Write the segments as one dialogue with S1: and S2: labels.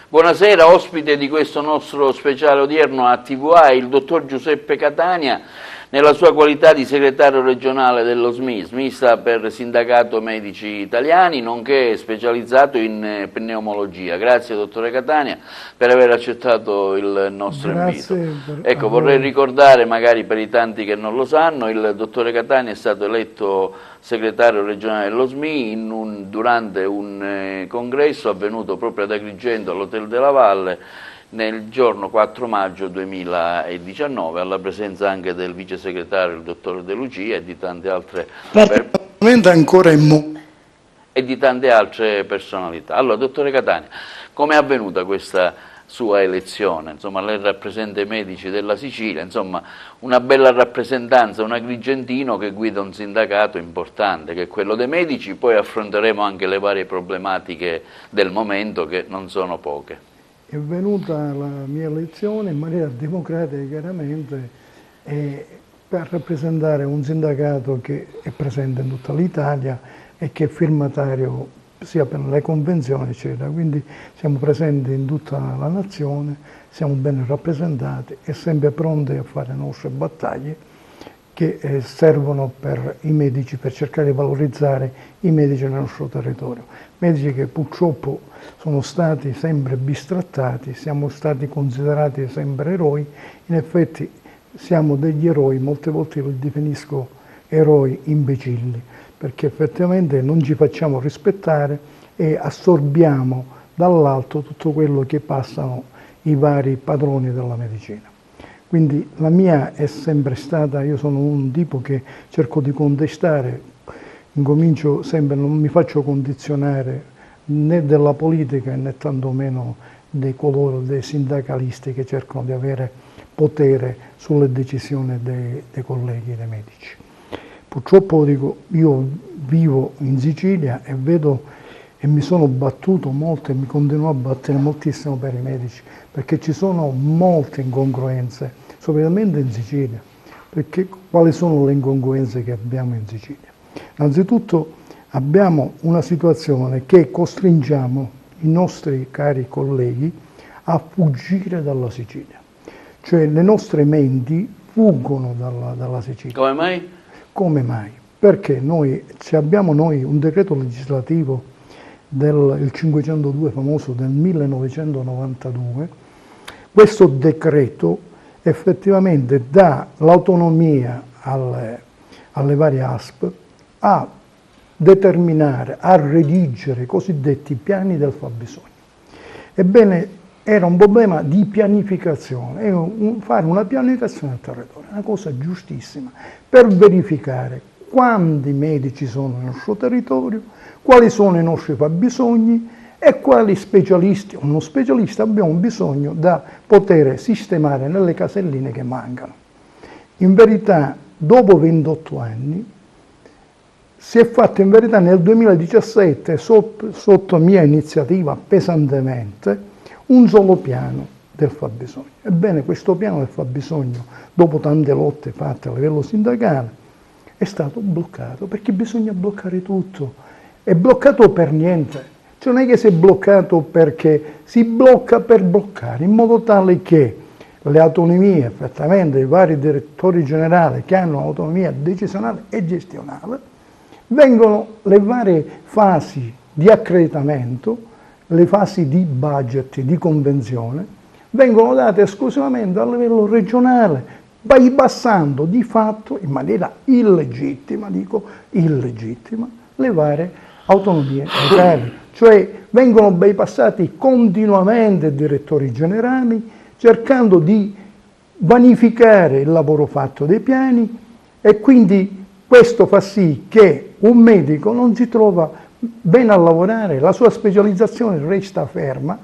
S1: Buonasera, ospite di questo nostro speciale odierno a TVA il dottor Giuseppe Catania, nella sua qualità di segretario regionale dello SMI, SMI sta per Sindacato Medici Italiani, nonché specializzato in pneumologia. Grazie dottore Catania per aver accettato il nostro invito. Ecco, vorrei ricordare, magari per i tanti che non lo sanno, il dottore Catania è stato eletto segretario regionale dello SMI durante un congresso avvenuto proprio ad Agrigento all'Hotel della Valle nel giorno 4 maggio 2019, alla presenza anche del vice segretario, il dottor De Lucia, e di tante altre personalità. Allora, dottore Catania, come è avvenuta questa sua elezione? Insomma, lei rappresenta i medici della Sicilia, insomma, una bella rappresentanza, un agrigentino che guida un sindacato importante, che è quello dei medici. Poi affronteremo anche le varie problematiche del momento, che non sono poche.
S2: È venuta la mia elezione in maniera democratica, chiaramente, per rappresentare un sindacato che è presente in tutta l'Italia e che è firmatario sia per le convenzioni, eccetera. Quindi siamo presenti in tutta la nazione, siamo ben rappresentati e sempre pronti a fare le nostre battaglie che servono per i medici, per cercare di valorizzare i medici nel nostro territorio. Medici che purtroppo sono stati sempre bistrattati, siamo stati considerati sempre eroi. In effetti siamo degli eroi, molte volte li definisco eroi imbecilli, perché effettivamente non ci facciamo rispettare e assorbiamo dall'alto tutto quello che passano i vari padroni della medicina. Quindi la mia è sempre stata, io sono un tipo che cerco di contestare, incomincio sempre, non mi faccio condizionare né della politica né tantomeno dei sindacalisti che cercano di avere potere sulle decisioni dei colleghi, dei medici. Purtroppo dico, io vivo in Sicilia e vedo e mi sono battuto molto e mi continuo a battere moltissimo per i medici, perché ci sono molte incongruenze, soprattutto in Sicilia. Perché quali sono le incongruenze che abbiamo in Sicilia? Innanzitutto abbiamo una situazione che costringiamo i nostri cari colleghi a fuggire dalla Sicilia. Cioè le nostre menti fuggono dalla Sicilia.
S1: Come mai?
S2: Come mai? Perché abbiamo un decreto legislativo il 502 famoso del 1992. Questo decreto effettivamente dà l'autonomia alle varie ASP a determinare, a redigere i cosiddetti piani del fabbisogno. Ebbene, era un problema di pianificazione, fare una pianificazione del territorio, una cosa giustissima, per verificare quanti medici sono nel nostro territorio, quali sono i nostri fabbisogni e quali specialisti o non specialisti abbiamo bisogno da poter sistemare nelle caselline che mancano. In verità, dopo 28 anni, si è fatto in verità nel 2017, sotto mia iniziativa pesantemente, un solo piano del fabbisogno. Ebbene, questo piano del fabbisogno, dopo tante lotte fatte a livello sindacale, è stato bloccato, perché bisogna bloccare tutto. È bloccato per niente, cioè non è che si è bloccato perché si blocca per bloccare, in modo tale che le autonomie, effettivamente i vari direttori generali che hanno autonomia decisionale e gestionale, vengono le varie fasi di accreditamento, le fasi di budget, di convenzione, vengono date esclusivamente a livello regionale, bypassando di fatto, in maniera illegittima, le varie autonomie locali. Cioè vengono bypassati continuamente i direttori generali, cercando di vanificare il lavoro fatto dai piani, e quindi questo fa sì che un medico non si trova bene a lavorare, la sua specializzazione resta ferma,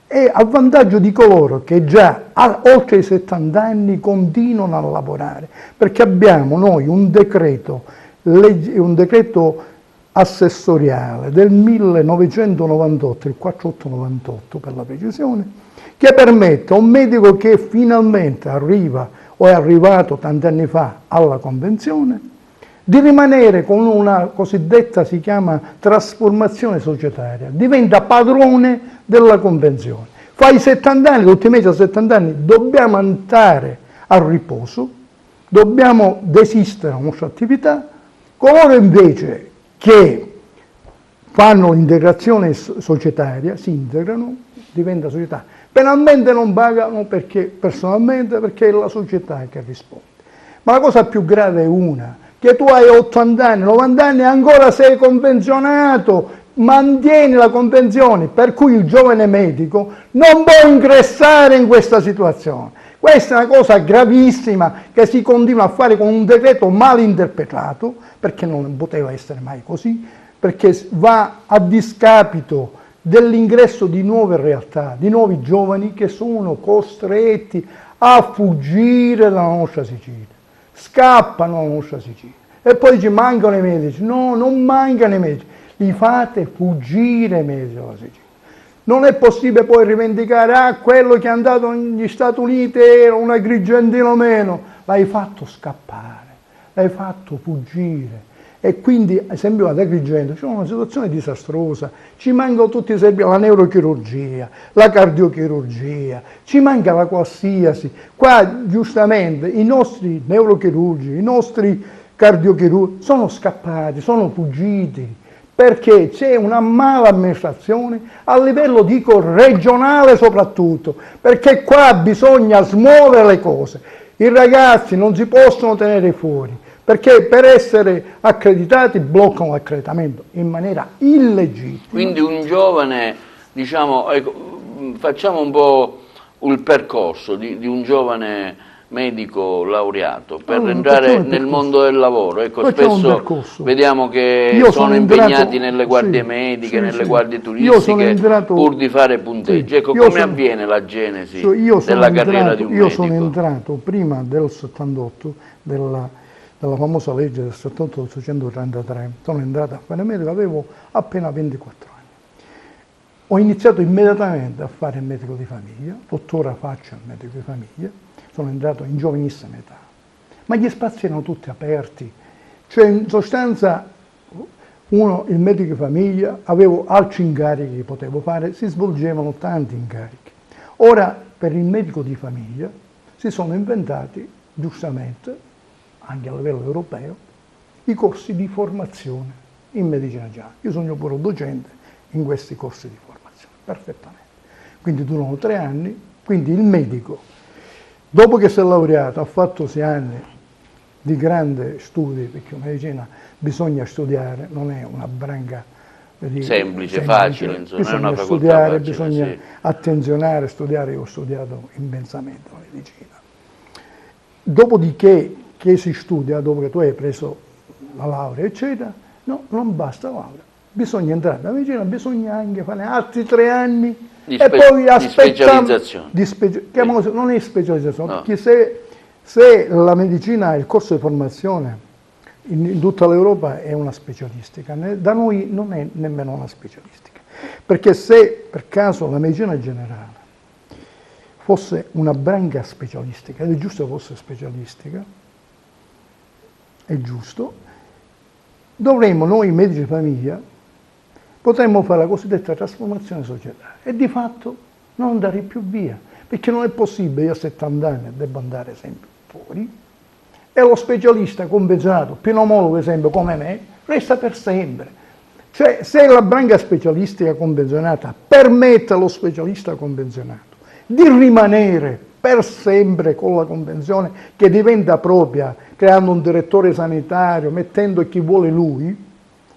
S2: e a vantaggio di coloro che già oltre i 70 anni continuano a lavorare, perché abbiamo noi un decreto assessoriale del 1998, il 4898 per la precisione, che permette a un medico che finalmente arriva o è arrivato tanti anni fa alla convenzione di rimanere con una cosiddetta, si chiama trasformazione societaria, diventa padrone della convenzione. fai 70 anni, tutti i mesi a 70 anni, dobbiamo andare al riposo, dobbiamo desistere dalla nostra attività. Coloro invece che fanno l'integrazione societaria, si integrano, diventa società. Penalmente non pagano personalmente perché è la società che risponde. Ma la cosa più grave è una, che tu hai 80 anni, 90 anni e ancora sei convenzionato, mantieni la convenzione, per cui il giovane medico non può ingressare in questa situazione. Questa è una cosa gravissima che si continua a fare con un decreto mal interpretato, perché non poteva essere mai così, perché va a discapito dell'ingresso di nuove realtà, di nuovi giovani che sono costretti a fuggire dalla nostra Sicilia, scappano dalla nostra Sicilia e poi ci mancano i medici. No, non mancano i medici, li fate fuggire i medici dalla Sicilia. Non è possibile poi rivendicare, quello che è andato negli Stati Uniti era un agrigentino meno, l'hai fatto scappare, l'hai fatto fuggire. E quindi, ad esempio, ad Agrigento c'è una situazione disastrosa, ci mancano tutti i servizi, la neurochirurgia, la cardiochirurgia, ci manca la qualsiasi. Qua, giustamente, i nostri neurochirurgi, i nostri cardiochirurgi sono scappati, sono fuggiti, perché c'è una mala amministrazione a livello, dico, regionale soprattutto, perché qua bisogna smuovere le cose. I ragazzi non si possono tenere fuori, perché per essere accreditati bloccano l'accreditamento in maniera illegittima.
S1: Quindi un giovane, diciamo, ecco, facciamo un po' il percorso di un giovane medico laureato per entrare nel mondo del lavoro. Ecco, spesso vediamo che sono impegnati nelle guardie mediche, nelle guardie turistiche, pur di fare punteggio. Ecco, come avviene la genesi della carriera di un medico?
S2: Io sono entrato prima del 78, della famosa legge del 78-833, sono entrato a fare medico, avevo appena 24 anni. Ho iniziato immediatamente a fare il medico di famiglia, tuttora faccio il medico di famiglia, sono entrato in giovanissima età, ma gli spazi erano tutti aperti, cioè in sostanza il medico di famiglia, avevo altri incarichi che potevo fare, si svolgevano tanti incarichi. Ora per il medico di famiglia si sono inventati, giustamente, anche a livello europeo, i corsi di formazione in medicina generale. Io sono pure docente in questi corsi di formazione, perfettamente. Quindi durano 3 anni, quindi il medico, dopo che si è laureato, ha fatto 6 anni di grande studio, perché in medicina bisogna studiare, non è una branca
S1: semplice, facile, insomma,
S2: bisogna
S1: è una facoltà
S2: studiare,
S1: facile,
S2: bisogna
S1: sì.
S2: attenzionare, studiare. Io ho studiato immensamente la medicina. Dopodiché che si studia, dopo che tu hai preso la laurea, eccetera, no, non basta la laurea. Bisogna entrare nella medicina, bisogna anche fare altri 3 anni e poi aspettare
S1: di
S2: specializzazione. Non è specializzazione,
S1: no.
S2: Perché se la medicina, il corso di formazione in tutta l'Europa è una specialistica, da noi non è nemmeno una specialistica. Perché se per caso la medicina generale fosse una branca specialistica, ed è giusto che fosse specialistica, è giusto, dovremmo noi medici di famiglia, potremmo fare la cosiddetta trasformazione societaria e di fatto non andare più via, perché non è possibile, io a 70 anni devo andare sempre fuori e lo specialista convenzionato, pneumologo ad esempio come me, resta per sempre. Cioè se la branca specialistica convenzionata permette allo specialista convenzionato di rimanere per sempre con la convenzione che diventa propria, creando un direttore sanitario, mettendo chi vuole lui,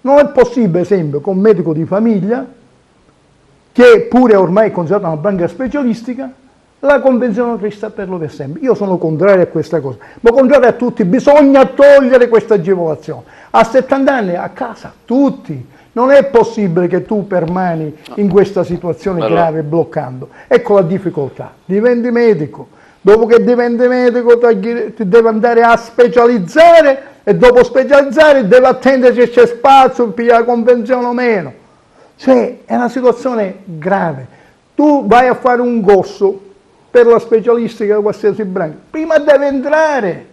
S2: non è possibile, ad esempio, con un medico di famiglia, che pure ormai è considerato una branca specialistica, la convenzione resta per lo per sempre. Io sono contrario a questa cosa, ma contrario a tutti, bisogna togliere questa agevolazione. A 70 anni a casa, tutti. Non è possibile che tu permani in questa situazione grave bloccando. Ecco la difficoltà. Diventi medico. Dopo che diventi medico ti devi andare a specializzare e dopo specializzare devi attendere se c'è spazio, piglia la convenzione o meno. Cioè è una situazione grave. Tu vai a fare un corso per la specialistica di qualsiasi branca. Prima devi entrare.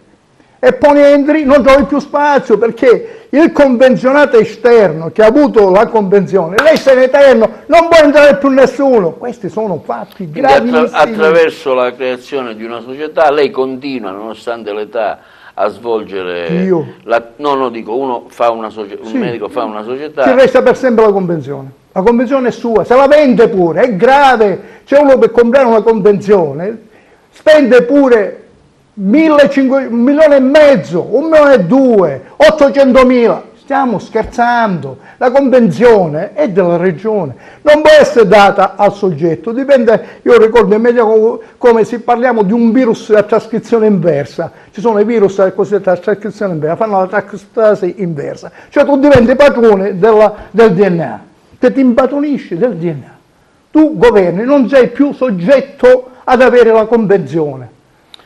S2: E poi entri, non trovi più spazio perché il convenzionato esterno che ha avuto la convenzione resta in eterno, non può entrare più nessuno. Questi sono fatti gravissimi.
S1: Attraverso la creazione di una società lei continua, nonostante l'età, a svolgere dico, uno fa un medico fa una società.
S2: Ci resta per sempre la convenzione. La convenzione è sua, se la vende pure, è grave. C'è uno per comprare una convenzione, spende pure 1,5 milioni, 1,2 milioni, 800.000. Stiamo scherzando. La convenzione è della regione, non può essere data al soggetto, dipende. Io ricordo meglio come se parliamo di un virus a trascrizione inversa. Ci sono i virus cosiddetta trascrizione inversa, fanno la trascrizione inversa, cioè tu diventi padrone del DNA, che ti impadronisci del DNA. Tu governi, non sei più soggetto ad avere la convenzione.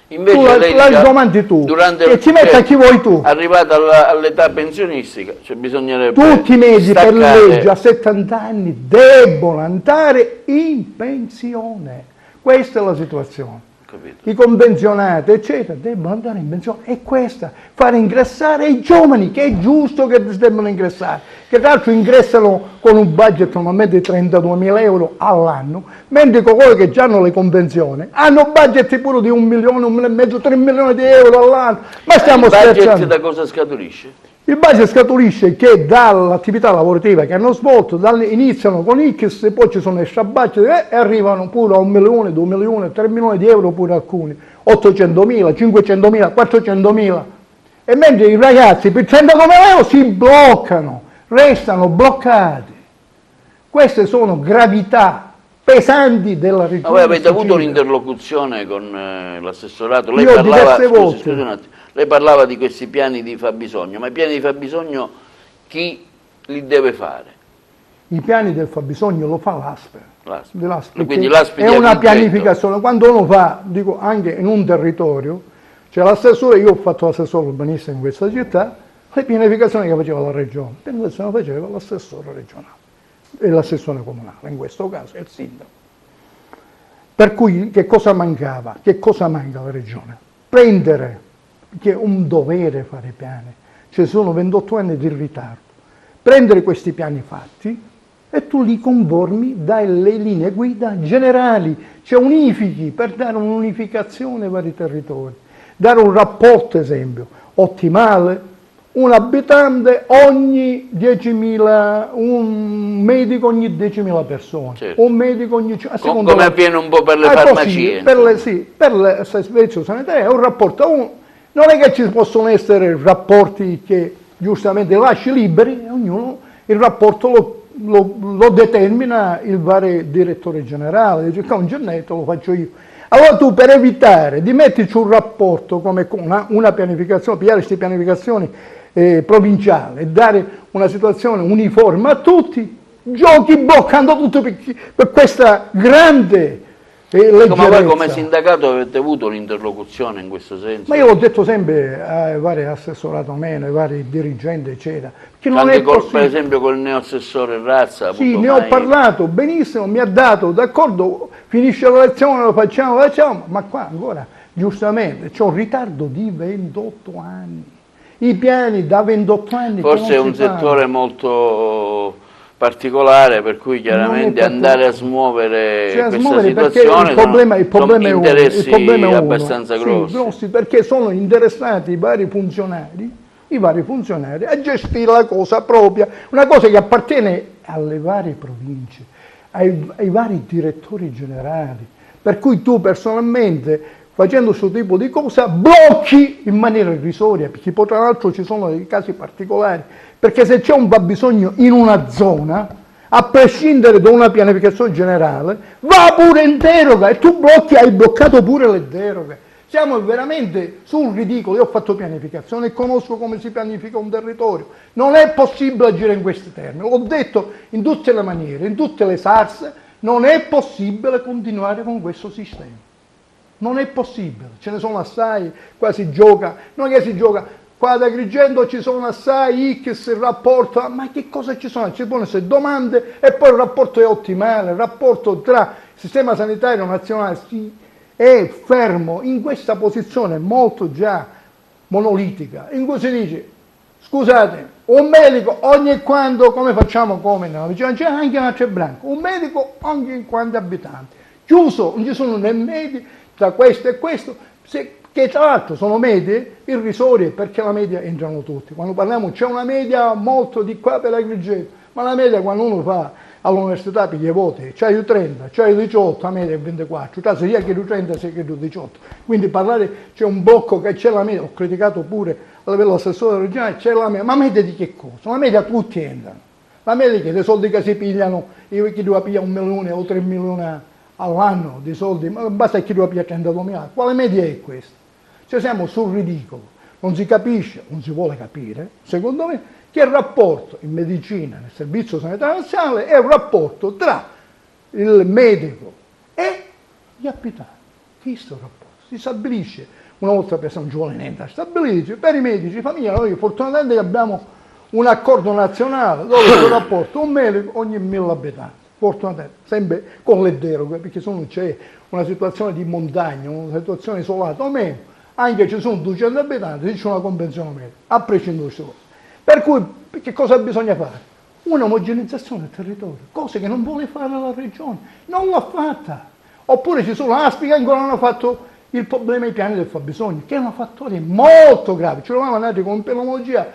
S1: Invece
S2: tu
S1: lei
S2: la domandi tu e ci metti a chi vuoi tu.
S1: Arrivata all'età pensionistica, cioè bisognerebbe
S2: tutti i mesi per legge a 70 anni debbono andare in pensione. Questa è la situazione.
S1: Capito.
S2: I convenzionati, eccetera, debbono andare in pensione. E questa, fare ingressare i giovani, che è giusto che debbano ingressare, che tra l'altro ingressano con un budget normalmente di 32.000 euro all'anno, mentre coloro che già hanno le convenzioni hanno budget pure di 1 milione, 1,5 milioni, 3 milioni di euro all'anno. Ma stiamo scherzando.
S1: Il budget da cosa scaturisce?
S2: Il budget scaturisce che dall'attività lavorativa che hanno svolto, iniziano con X e poi ci sono i strabacci e arrivano pure a 1 milione, 2 milioni, 3 milioni di euro pure alcuni, 800.000, 500.000, 400.000. E mentre i ragazzi per 39.000 euro si bloccano, restano bloccati. Queste sono gravità pesanti della regione.
S1: Ma voi avete avuto un'interlocuzione con l'assessorato? Lei
S2: Io
S1: parlava,
S2: diverse volte.
S1: scusi un attimo, lei parlava di questi piani di fabbisogno, ma i piani di fabbisogno chi li deve fare?
S2: I piani del fabbisogno lo fa l'ASPE.
S1: Quindi l'ASPE
S2: è una pianificazione. Quando uno fa, dico anche in un territorio, c'è l'assessore, io ho fatto l'assessore urbanista in questa città, le pianificazioni che faceva la regione, le pianificazioni faceva l'assessore regionale e l'assessore comunale, in questo caso è il sindaco. Per cui che cosa mancava? Che cosa manca alla regione? Prendere, che è un dovere fare piani, ci sono 28 anni di ritardo, prendere questi piani fatti e tu li conformi, dai le linee guida generali, cioè unifichi per dare un'unificazione ai vari territori, dare un rapporto, esempio, ottimale, un abitante ogni 10.000, un medico ogni 10.000 persone,
S1: certo.
S2: Un medico ogni...
S1: Come avviene un po' per le farmacie.
S2: Così, per il servizio sanitario è un rapporto a uno. Non è che ci possono essere rapporti che giustamente lasci liberi, ognuno il rapporto lo determina il vari direttore generale, dice che un gennetto lo faccio io. Allora tu per evitare di metterci un rapporto come una pianificazione, pigliare queste pianificazioni provinciali e dare una situazione uniforme a tutti, giochi bloccando tutto per questa grande leggerezza.
S1: Ma voi come sindacato avete avuto un'interlocuzione in questo senso?
S2: Ma io l'ho detto sempre ai vari assessorati meno, ai vari dirigenti, eccetera. Che non
S1: anche
S2: è possibile.
S1: Per esempio col neoassessore Razza?
S2: Sì, ne ho parlato benissimo, mi ha dato, d'accordo, finisce la lezione, lo facciamo, ma qua ancora, giustamente, c'è un ritardo di 28 anni. I piani da 28 anni.
S1: Forse è un settore molto particolare, per cui chiaramente andare a smuovere questa situazione
S2: il problema è
S1: interessi
S2: uno.
S1: abbastanza grossi,
S2: perché sono interessati i vari funzionari a gestire la cosa propria, una cosa che appartiene alle varie province, ai vari direttori generali, per cui tu personalmente facendo questo tipo di cosa blocchi in maniera irrisoria, perché poi tra l'altro ci sono dei casi particolari, perché se c'è un fabbisogno in una zona, a prescindere da una pianificazione generale, va pure in deroga e tu hai bloccato pure le deroghe. Siamo veramente sul ridicolo. Io ho fatto pianificazione e conosco come si pianifica un territorio. Non è possibile agire in questi termini. L'ho detto in tutte le maniere, in tutte le salse, non è possibile continuare con questo sistema. Non è possibile, ce ne sono assai, qua si gioca, non è che si gioca, qua ad Agrigento ci sono assai X, il rapporto, ma che cosa ci sono? Ci pongono queste domande e poi il rapporto è ottimale, il rapporto tra il sistema sanitario nazionale è fermo in questa posizione molto già monolitica, in cui si dice Scusate, un medico ogni quanto, come facciamo come nella vicina, c'è anche una Cebranca, un medico ogni quanti abitanti, chiuso, non ci sono né medi tra questo e questo, che tra l'altro sono medie irrisorie perché la media entrano tutti. Quando parliamo c'è una media molto di qua per Agrigento, ma la media quando uno fa all'università per i voti, c'hai il 30, c'hai il 18, la media è 24, cioè sia che il 30 sia che il 18. Quindi parlare, c'è un blocco che c'è la media, ho criticato pure a livello assessore regionale, c'è la media, ma media di che cosa? La media tutti entrano. La media che dei soldi che si pigliano, io chi doveva pigliare 1 milione o 3 milioni all'anno di soldi, ma basta che doveva pigliare 32.000, quale media è questa? Cioè siamo sul ridicolo, non si capisce, non si vuole capire, secondo me, che il rapporto in medicina, nel servizio sanitario nazionale, è un rapporto tra il medico e gli abitanti. Questo rapporto si stabilisce, una volta per non ci vuole niente, stabilisce per i medici, famiglia, noi fortunatamente abbiamo un accordo nazionale dove c'è un rapporto, un medico ogni 1000 abitanti, fortunatamente, sempre con le deroghe, perché se non c'è una situazione di montagna, una situazione isolata o meno, anche ci sono 200 abitanti, c'è una convenzione medica, a prescindere da queste cose. Per cui, che cosa bisogna fare? Una omogenizzazione del territorio, cose che non vuole fare la regione, non l'ha fatta. Oppure ci sono ASPI che ancora non hanno fatto il problema dei piani del fabbisogno, che è una fattoria molto grave. Ci eravamo andati con penologia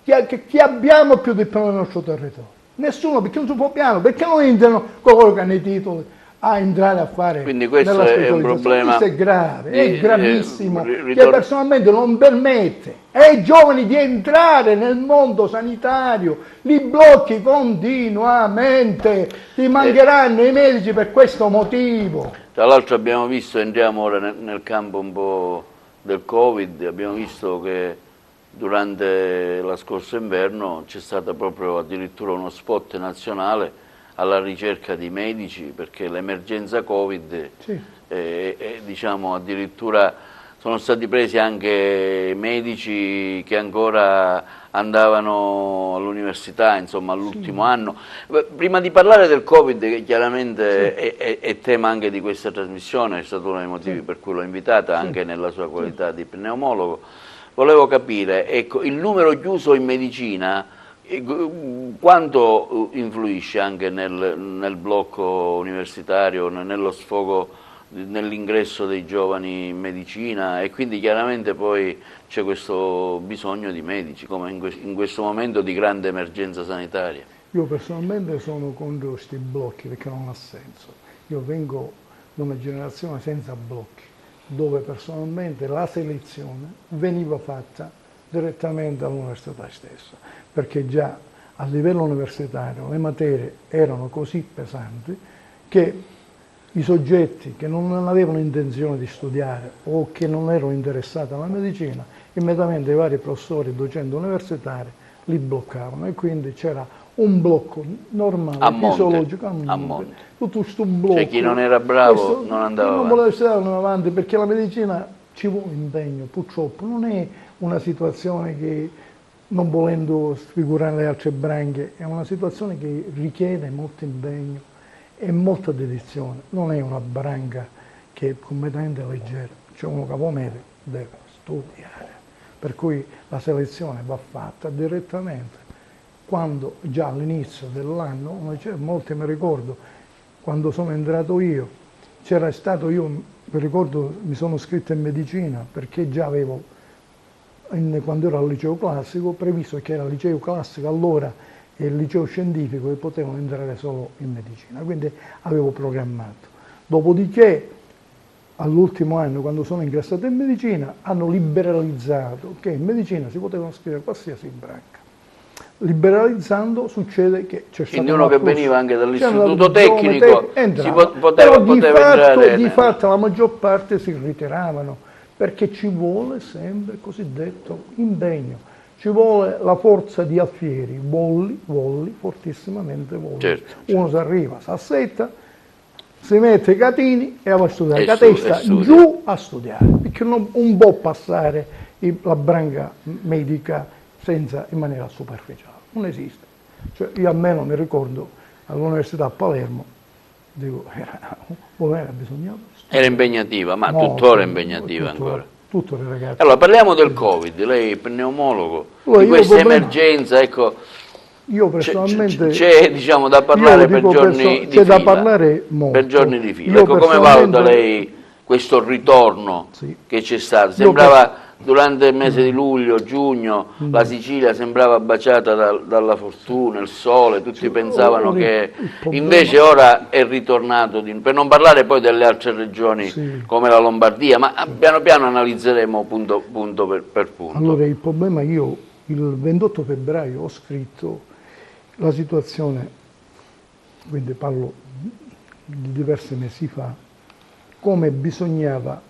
S2: che abbiamo più del piano del nostro territorio. Nessuno, perché non si può piano, perché non entrano coloro che hanno i titoli a entrare a fare.
S1: Quindi questo è un problema.
S2: Questo è grave, è gravissimo, che personalmente non permette ai giovani di entrare nel mondo sanitario, li blocchi continuamente, ti mancheranno i medici per questo motivo.
S1: Tra l'altro abbiamo visto, entriamo ora nel campo un po' del Covid, abbiamo visto che durante la scorsa inverno c'è stato proprio addirittura uno spot nazionale alla ricerca di medici, perché l'emergenza Covid,
S2: sì,
S1: diciamo addirittura sono stati presi anche medici che ancora andavano all'università, insomma all'ultimo anno. Prima di parlare del Covid, che chiaramente è tema anche di questa trasmissione, è stato uno dei motivi per cui l'ho invitata, anche nella sua qualità di pneumologo, volevo capire, ecco, il numero chiuso in medicina quanto influisce anche nel blocco universitario, nello sfogo, nell'ingresso dei giovani in medicina, e quindi chiaramente poi c'è questo bisogno di medici, come in questo momento di grande emergenza sanitaria.
S2: Io personalmente sono contro questi blocchi perché non ha senso. Io vengo da una generazione senza blocchi, dove personalmente la selezione veniva fatta direttamente all'università stessa, perché già a livello universitario le materie erano così pesanti che i soggetti che non avevano intenzione di studiare o che non erano interessati alla medicina, immediatamente i vari professori e docenti universitari li bloccavano, e quindi c'era un blocco normale, fisiologico
S1: a monte.
S2: Tutto questo blocco.
S1: Cioè chi non era bravo non andava avanti.
S2: Non voleva stare avanti, perché la medicina ci vuole impegno, purtroppo non è una situazione che, non volendo sfigurare le altre branche, è una situazione che richiede molto impegno e molta dedizione. Non è una branca che è completamente leggera, cioè uno capomedico deve studiare, per cui la selezione va fatta direttamente. Quando già all'inizio dell'anno, molti mi ricordo, quando sono entrato io, c'era stato, io mi ricordo, mi sono iscritto in medicina perché già avevo, quando ero al liceo classico, previsto che era il liceo classico allora e il liceo scientifico che potevano entrare solo in medicina, quindi avevo programmato. Dopodiché, all'ultimo anno, quando sono ingessato in medicina, hanno liberalizzato che in medicina si potevano scrivere qualsiasi branca. Liberalizzando succede che c'è stato
S1: quindi uno che veniva anche dall'istituto tecnico
S2: poteva
S1: entrare.
S2: Di fatto la maggior parte si ritiravano, perché ci vuole sempre il cosiddetto impegno, ci vuole la forza di alfieri, volli, fortissimamente volli.
S1: Certo.
S2: Uno si arriva, si assetta, si mette i catini e va a studiare, la testa giù a studiare, perché non può passare la branca medica in maniera superficiale, non esiste. Cioè, io almeno mi ricordo all'università a Palermo, dico, bisognava studiare.
S1: Era impegnativa, ma tuttora è impegnativa ancora.
S2: tutte le ragazze.
S1: Allora, parliamo del Covid, lei è pneumologo,
S2: Allora,
S1: di questa
S2: problema-
S1: emergenza, ecco,
S2: Io personalmente...
S1: c'è diciamo, da parlare
S2: io
S1: per
S2: dico
S1: giorni di
S2: c'è
S1: fila.
S2: da parlare molto.
S1: Per giorni di fila.
S2: Io
S1: Ecco, come
S2: personalmente-
S1: valuta lei questo ritorno
S2: Sì.
S1: che c'è stato?
S2: Io
S1: Sembrava, durante il mese di luglio, giugno, la Sicilia sembrava baciata dalla fortuna, il sole, tutti pensavano
S2: ora
S1: che...
S2: il problema-
S1: Invece ora è ritornato, per non parlare poi delle altre regioni
S2: Sì.
S1: come la Lombardia, ma piano piano analizzeremo punto per punto.
S2: Allora, il problema, io il 28 febbraio ho scritto la situazione, quindi parlo di diversi mesi fa, come bisognava...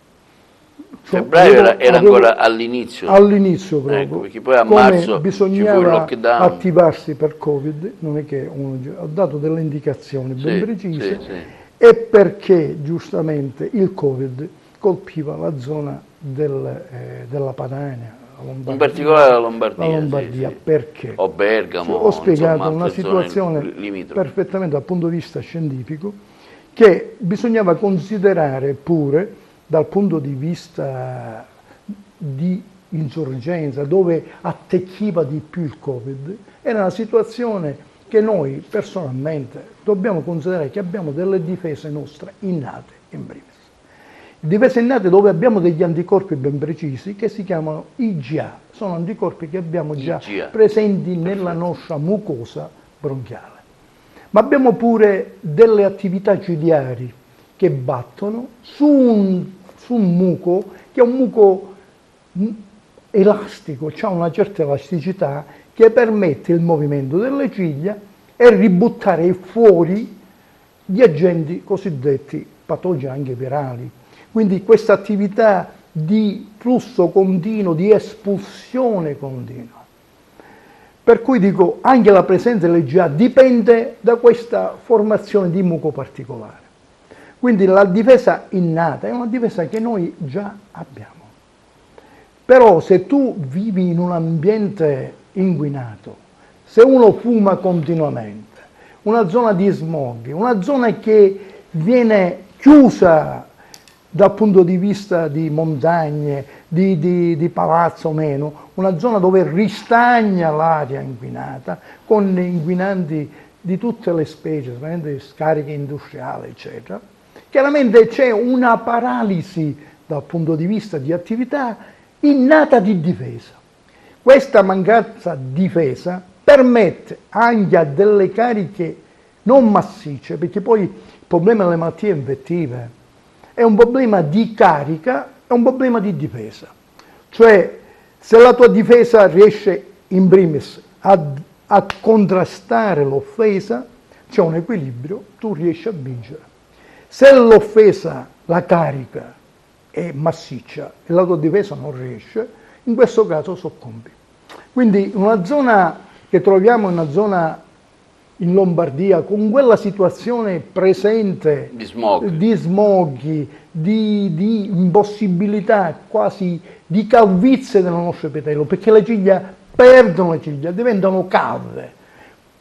S1: Febbraio era
S2: avevo-
S1: ancora all'inizio.
S2: All'inizio proprio,
S1: Ecco, perché poi a
S2: come
S1: marzo ci fu il
S2: bisognava
S1: lockdown.
S2: attivarsi per Covid, non è che ho dato delle indicazioni ben
S1: Sì,
S2: precise,
S1: sì, sì.
S2: e perché giustamente il Covid colpiva la zona della Padania, la Lombardia,
S1: In particolare la Lombardia.
S2: la Lombardia,
S1: sì, sì.
S2: perché?
S1: O Bergamo,
S2: Ho spiegato
S1: insomma,
S2: una
S1: altre zone
S2: situazione
S1: limitrofe.
S2: perfettamente dal punto di vista scientifico, che bisognava considerare pure dal punto di vista di insorgenza, dove attecchiva di più il Covid, era una situazione che noi personalmente dobbiamo considerare che abbiamo delle difese nostre innate in primis. Difese innate dove abbiamo degli anticorpi ben precisi che si chiamano IgA, sono anticorpi che abbiamo già
S1: IgA.
S2: presenti nella nostra mucosa bronchiale. Ma abbiamo pure delle attività ciliari che battono su un muco che è un muco elastico, ha una certa elasticità che permette il movimento delle ciglia e ributtare fuori gli agenti cosiddetti patogeni anche virali. Quindi questa attività di flusso continuo, di espulsione continua. Per cui dico, anche la presenza dell'IgA dipende da questa formazione di muco particolare. Quindi la difesa innata è una difesa che noi già abbiamo. Però se tu vivi in un ambiente inquinato, se uno fuma continuamente, una zona di smog, una zona che viene chiusa dal punto di vista di montagne, di palazzo o meno, una zona dove ristagna l'aria inquinata, con inquinanti di tutte le specie, scariche industriali, eccetera, chiaramente c'è una paralisi dal punto di vista di attività innata di difesa. Questa mancanza di difesa permette anche a delle cariche non massicce, perché poi il problema delle malattie infettive è un problema di carica, è un problema di difesa. Cioè, se la tua difesa riesce in primis a contrastare l'offesa, c'è un equilibrio, tu riesci a vincere. Se l'offesa, la carica, è massiccia e la tua difesa non riesce, in questo caso soccombi. Quindi una zona che troviamo, una zona in Lombardia, con quella situazione presente
S1: Di smog.
S2: di smoghi, di impossibilità, quasi di calvizie del nostro epitelio, perché le ciglia perdono le ciglia, diventano calve,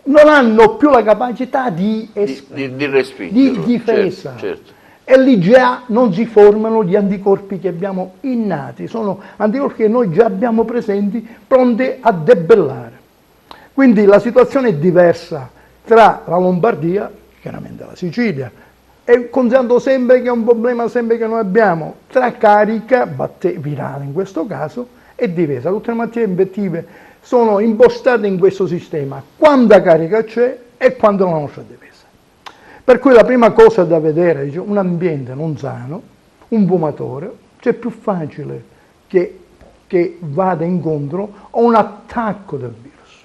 S2: non hanno più la capacità di
S1: respingere,
S2: di difesa.
S1: certo.
S2: E lì già non si formano gli anticorpi che abbiamo innati, sono anticorpi che noi già abbiamo presenti, pronti a debellare. Quindi la situazione è diversa tra la Lombardia, chiaramente la Sicilia, e considerando sempre che è un problema sempre che noi abbiamo tra carica, virale in questo caso, e difesa. Tutte le malattie infettive sono impostate in questo sistema, quanta carica c'è e quanto la nostra difesa. Per cui la prima cosa da vedere, un ambiente non sano, un fumatore, c'è più facile che vada incontro a un attacco del virus.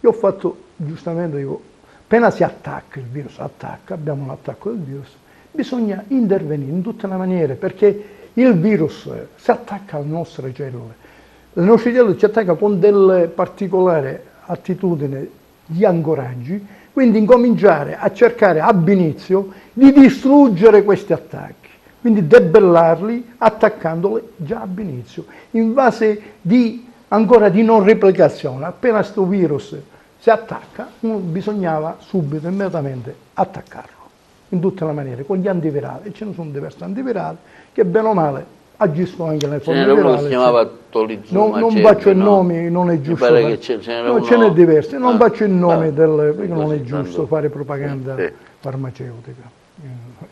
S2: Io ho fatto, giustamente, dico, appena si attacca il virus, abbiamo un attacco del virus, bisogna intervenire in tutte le maniere, perché il virus si attacca alle nostre cellule. Le nostre cellule ci attacca con delle particolari attitudini di ancoraggi, quindi incominciare a cercare ab inizio di distruggere questi attacchi, quindi debellarli attaccandoli già ab inizio, in fase ancora di non replicazione. Appena questo virus si attacca, bisognava subito, immediatamente attaccarlo, in tutte le maniere, con gli antivirali, e ce ne sono diversi antivirali che bene o male agiscono anche nelle
S1: Ce
S2: forme
S1: n'era uno che
S2: virali.
S1: si chiamava Tolizuma.
S2: Non
S1: Cervi,
S2: faccio i
S1: no?
S2: nomi, non è
S1: Mi
S2: giusto.
S1: pare che ce n'era
S2: No,
S1: uno...
S2: ce n'è diversi, non faccio i nomi
S1: vabbè,
S2: perché non è
S1: così,
S2: giusto
S1: tanto-
S2: fare propaganda
S1: Sì,
S2: farmaceutica.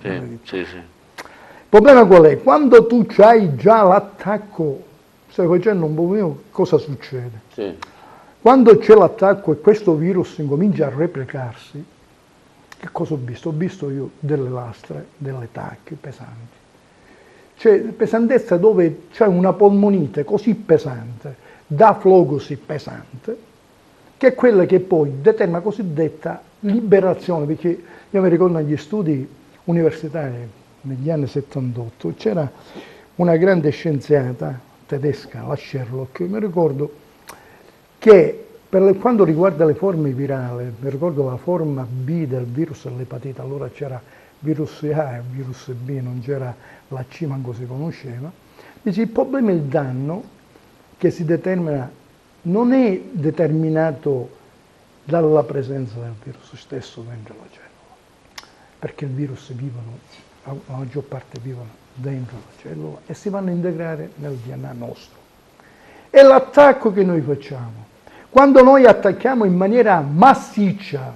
S1: sì, sì, sì.
S2: Il problema qual è? Quando tu hai già l'attacco, stai facendo un pochino, cosa succede?
S1: Sì.
S2: Quando c'è l'attacco e questo virus incomincia a replicarsi, che cosa ho visto? Ho visto io delle lastre, delle tacche pesanti. Cioè, pesantezza dove c'è una polmonite così pesante, da flogosi pesante, che è quella che poi determina la cosiddetta liberazione, perché io mi ricordo negli studi universitari negli anni 78, c'era una grande scienziata tedesca, la Sherlock, mi ricordo che quanto riguarda le forme virali, mi ricordo la forma B del virus dell'epatite, allora c'era virus A e virus B, non c'era la C, manco si conosceva, dice il problema è il danno che si determina, non è determinato dalla presenza del virus stesso dentro la cellula, perché il virus vivono, la maggior parte vivono dentro la cellula e si vanno a integrare nel DNA nostro. È l'attacco che noi facciamo. Quando noi attacchiamo in maniera massiccia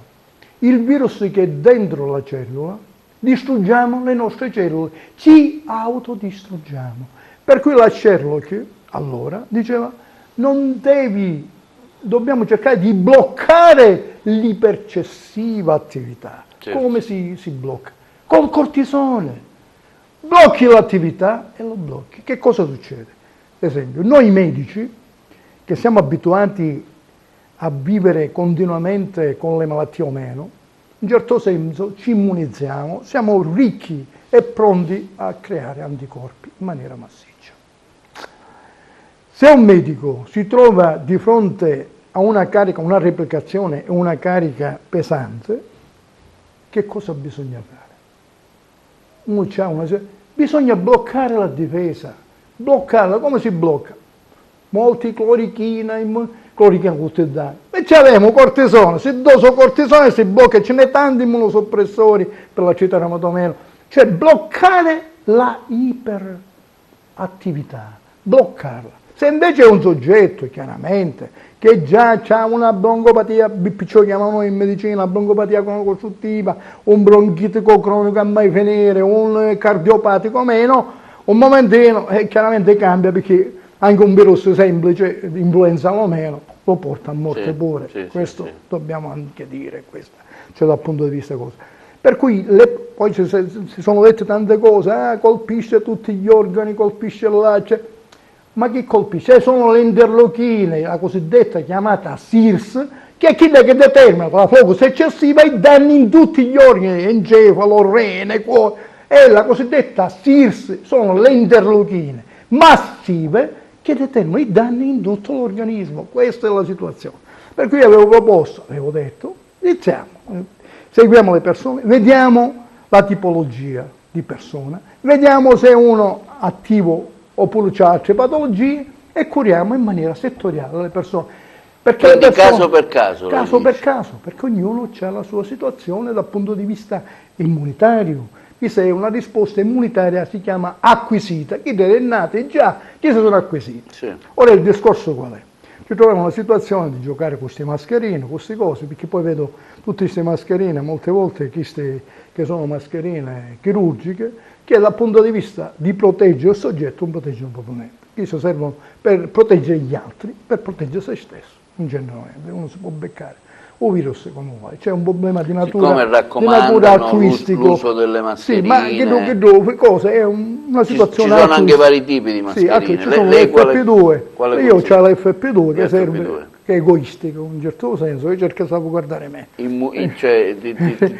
S2: il virus che è dentro la cellula, distruggiamo le nostre cellule, ci autodistruggiamo. Per cui la Sherlock, allora, diceva, dobbiamo cercare di bloccare l'ipercessiva attività.
S1: Certo.
S2: Come si blocca? Col cortisone. Blocchi l'attività e lo blocchi. Che cosa succede? Per esempio, noi medici, che siamo abituati a vivere continuamente con le malattie o meno, in certo senso ci immunizziamo, siamo ricchi e pronti a creare anticorpi in maniera massiccia. Se un medico si trova di fronte a una carica, una replicazione e una carica pesante, che cosa bisogna fare? Bisogna bloccare la difesa. Bloccarla, come si blocca? Molti clorichina tutti i danni. E ci abbiamo cortisone, se doso cortisone si blocca, ce n'è tanti immunosoppressori per la città reumatomena. Cioè bloccare la iperattività, bloccarla. Se invece è un soggetto, chiaramente, che già ha una broncopatia, ciò chiamano in medicina broncopatia cronocostruttiva, un bronchitico cronico a mai finire, un cardiopatico meno, un momentino chiaramente cambia perché anche un virus semplice, influenza o meno, lo porta a morte pure. Questo dobbiamo anche dire, cioè dal punto di vista cosa. Per cui poi si sono dette tante cose, colpisce tutti gli organi, colpisce l'accia. Ma chi colpisce? Sono le interleuchine, la cosiddetta chiamata SIRS, che è quella che determina con la focus eccessiva i danni in tutti gli organi, encefalo, rene, cuore. E la cosiddetta SIRS sono le interleuchine massive che determinano i danni in tutto l'organismo. Questa è la situazione. Per cui avevo proposto, avevo detto, iniziamo, seguiamo le persone, vediamo la tipologia di persona, vediamo se è uno attivo oppure c'è altre patologie e curiamo in maniera settoriale le persone. Perché
S1: Quindi caso per caso.
S2: Caso per caso, perché ognuno ha la sua situazione dal punto di vista immunitario. Se è una risposta immunitaria si chiama acquisita, chi è nato già, chi si sono acquisiti.
S1: Sì.
S2: Ora il discorso qual è? Ci troviamo in una situazione di giocare con queste mascherine, con queste cose, perché poi vedo tutte queste mascherine, molte volte che sono mascherine chirurgiche, che dal punto di vista di proteggere il soggetto non proteggono proprio niente. Queste servono per proteggere gli altri, per proteggere se stesso, in generale. Uno si può beccare o virus come vuoi, c'è un problema di natura altruistico.
S1: L'uso delle mascherine.
S2: Sì, ma che dove, cosa? È una situazione
S1: ci sono anche vari tipi di mascherine.
S2: Sì, ci sono le FP2, io ho la FP2 che serve, che è egoistico in un certo senso, io cerco di salvaguardare me.
S1: Cioè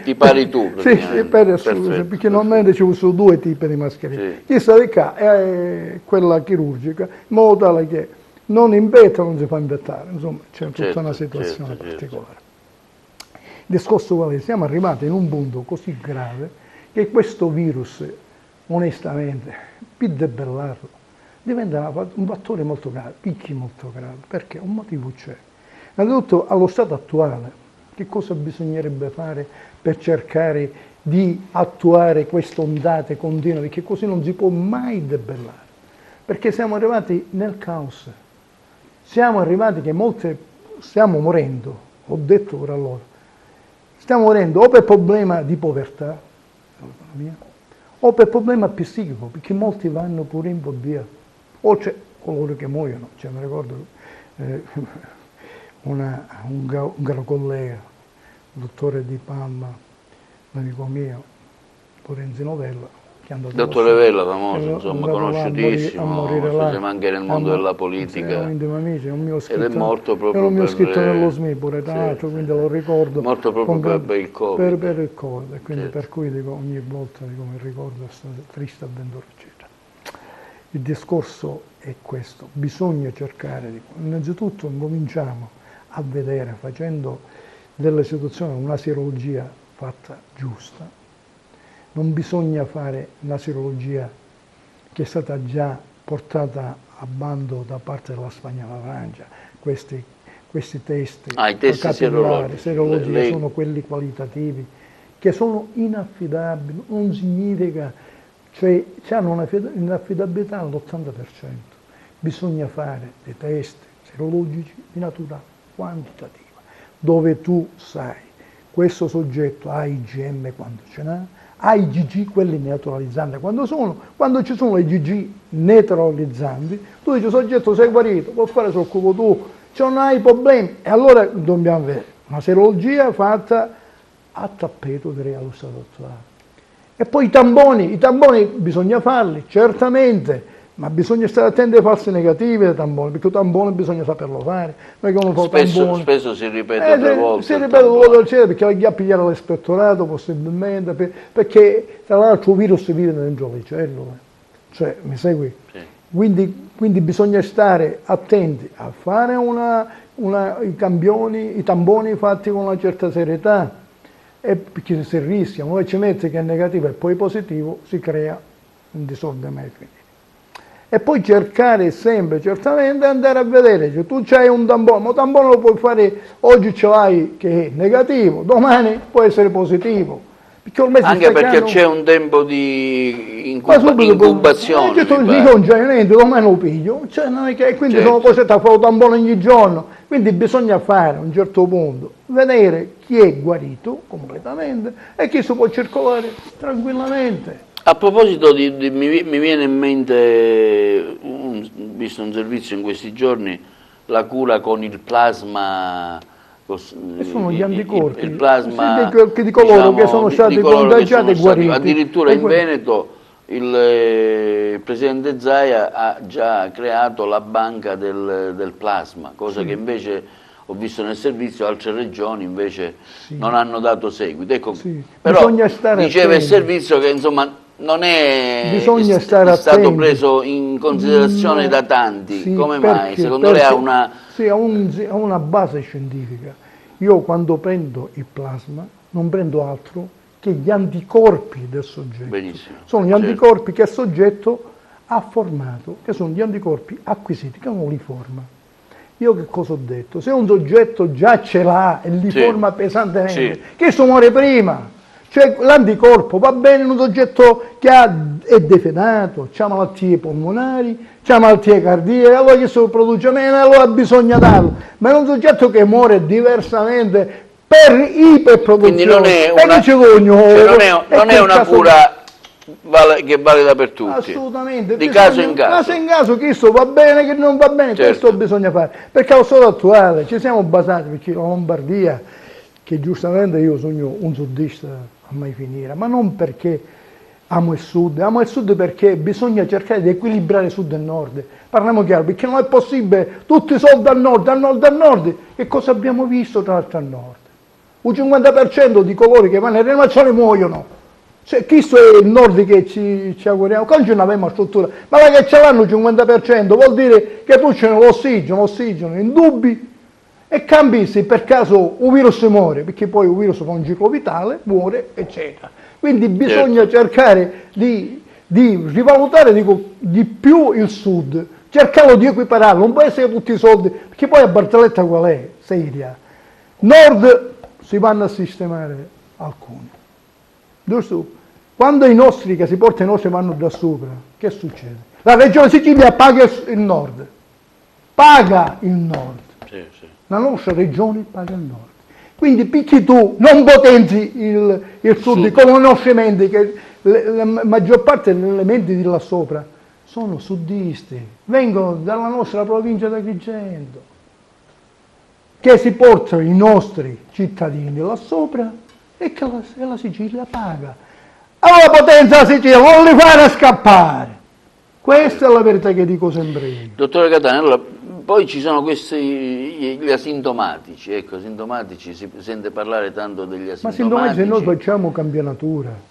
S1: ti pari tu.
S2: Sì, perché normalmente ci sono due tipi di mascherine. Sì. Questa di qua è quella chirurgica, in modo tale che non infetta, non si fa infettare, insomma c'è tutta una situazione particolare. Il discorso qual è? Siamo arrivati in un punto così grave che questo virus, onestamente, per debellarlo, diventa un fattore molto grave, picchi molto grave, perché un motivo c'è. Innanzitutto, allo stato attuale, che cosa bisognerebbe fare per cercare di attuare queste ondate continue, perché così non si può mai debellare. perché siamo arrivati nel caos. Siamo arrivati che stiamo morendo, ho detto per allora, stiamo morendo o per problema di povertà, o per problema psichico, perché molti vanno pure in via, o c'è coloro che muoiono. Cioè, mi ricordo un caro collega, il dottore Di Palma, un amico mio, Lorenzo Novella, che è andato
S1: Dottore Vella, famoso, insomma, conosciutissimo,
S2: morire là,
S1: forse anche nel mondo della politica.
S2: Ed
S1: è morto proprio
S2: era un mio
S1: per
S2: scritto nello SMI pure, tra l'altro, quindi lo ricordo.
S1: Morto proprio per il Covid.
S2: Per il Covid, e quindi
S1: Certo.
S2: per cui dico, ogni volta mi ricordo questa triste avventura, eccetera. Il discorso è questo, bisogna cercare innanzitutto cominciamo a vedere, facendo delle situazioni, una sierologia fatta giusta. Non bisogna fare una sierologia che è stata già portata a bando da parte della Spagna e della Francia, questi test
S1: I test
S2: serologici che sono quelli qualitativi, che sono inaffidabili, non significa, cioè hanno un'affidabilità all'80%. Bisogna fare dei test serologici di natura quantitativa, dove tu sai questo soggetto ha IgM quando ce n'ha, ha IgG, quelli neutralizzanti quando ci sono le IgG neutralizzanti, tu dici soggetto sei guarito, puoi fare sul cubo tu, cioè non hai problemi, e allora dobbiamo avere una serologia fatta a tappeto, direi, allo stato attuale. E poi i tamponi bisogna farli, certamente, ma bisogna stare attenti ai falsi negativi dei tamponi, perché il tampone bisogna saperlo fare.
S1: Spesso si ripete 3 volte.
S2: Si ripete 2 volte, perché vai a pigliare l'ispettorato possibilmente, perché tra l'altro il virus vive dentro le cellule. Cioè, mi segui?
S1: Sì.
S2: Quindi bisogna stare attenti a fare i tamponi fatti con una certa serietà, e perché se rischia, uno ci mette che è negativo e poi positivo, si crea un disordine mai finito. E poi cercare sempre, certamente, andare a vedere, cioè, tu c'hai un tampone, ma un tampone lo puoi fare, oggi ce l'hai che è negativo, domani può essere positivo.
S1: Anche perché c'è un tempo di incubazione.
S2: Non c'è niente, domani lo piglio, cioè, non è che, quindi
S1: certo.
S2: Sono cose da fare un tampone ogni giorno, quindi bisogna fare a un certo punto, vedere chi è guarito completamente e chi si può circolare tranquillamente.
S1: A proposito mi viene in mente, visto un servizio in questi giorni, la cura con il plasma.
S2: E sono gli anticorpi,
S1: il plasma,
S2: di coloro che sono stati contagiati e guariti.
S1: Addirittura in Veneto il presidente Zaia ha già creato la banca del plasma, cosa che invece ho visto nel servizio, altre regioni invece non hanno dato seguito. Ecco, però diceva il servizio che insomma non è stato preso in considerazione da tanti. Come mai? Secondo lei ha una...
S2: Sì, ha una base scientifica. Io quando prendo il plasma non prendo altro che gli anticorpi del soggetto.
S1: Benissimo.
S2: Sono gli anticorpi che il soggetto ha formato, che sono gli anticorpi acquisiti, che non li forma. Io che cosa ho detto? Se un soggetto già ce l'ha e li forma pesantemente, che muore prima. Cioè l'anticorpo va bene in un soggetto che è defedato, ha malattie polmonari, ha malattie cardiache, allora che si produce meno, allora bisogna darlo. Ma è un soggetto che muore diversamente per iperproduzione.
S1: Quindi non è una cura che vale per tutti.
S2: Assolutamente.
S1: Di caso in caso.
S2: Caso in caso, questo va bene, che non va bene, questo bisogna fare. Perché allo stato attuale ci siamo basati, perché la Lombardia, che giustamente io sogno un sudista a mai finire, ma non perché amo il sud perché bisogna cercare di equilibrare sud e nord. Parliamo chiaro, perché non è possibile tutti i soldi al nord. Che cosa abbiamo visto tra l'altro al nord? Un 50% di coloro che vanno in rianimazione muoiono. Cioè, questo è il nord che ci auguriamo. Quando non abbiamo struttura, ma che ce l'hanno il 50%, vuol dire che tu c'è l'ossigeno, indubbi. E cambi se per caso un virus muore, perché poi un virus fa un ciclo vitale, muore, eccetera. Quindi bisogna cercare di rivalutare di più il sud, cercarlo di equipararlo, non può essere tutti i soldi, perché poi a Bartelletta qual è? Seria. Nord si vanno a sistemare alcuni. Giusto? Quando i nostri che si portano i nostri vanno da sopra, che succede? La regione Sicilia paga il nord, paga il nord.
S1: Sì, sì.
S2: La nostra regione paga il nord. Quindi picchi tu, non potenzi il sud, come i nostri menti, che la maggior parte degli elementi di là sopra sono sudisti, vengono dalla nostra provincia di Agrigento, che si portano i nostri cittadini là sopra e che la Sicilia paga. Allora potenza la Sicilia, non li fare scappare. Questa è la verità che dico sempre io.
S1: Dottore Catania, allora, poi ci sono questi gli asintomatici, ecco, asintomatici, si sente parlare tanto degli asintomatici.
S2: Ma sintomatici noi facciamo campionatura.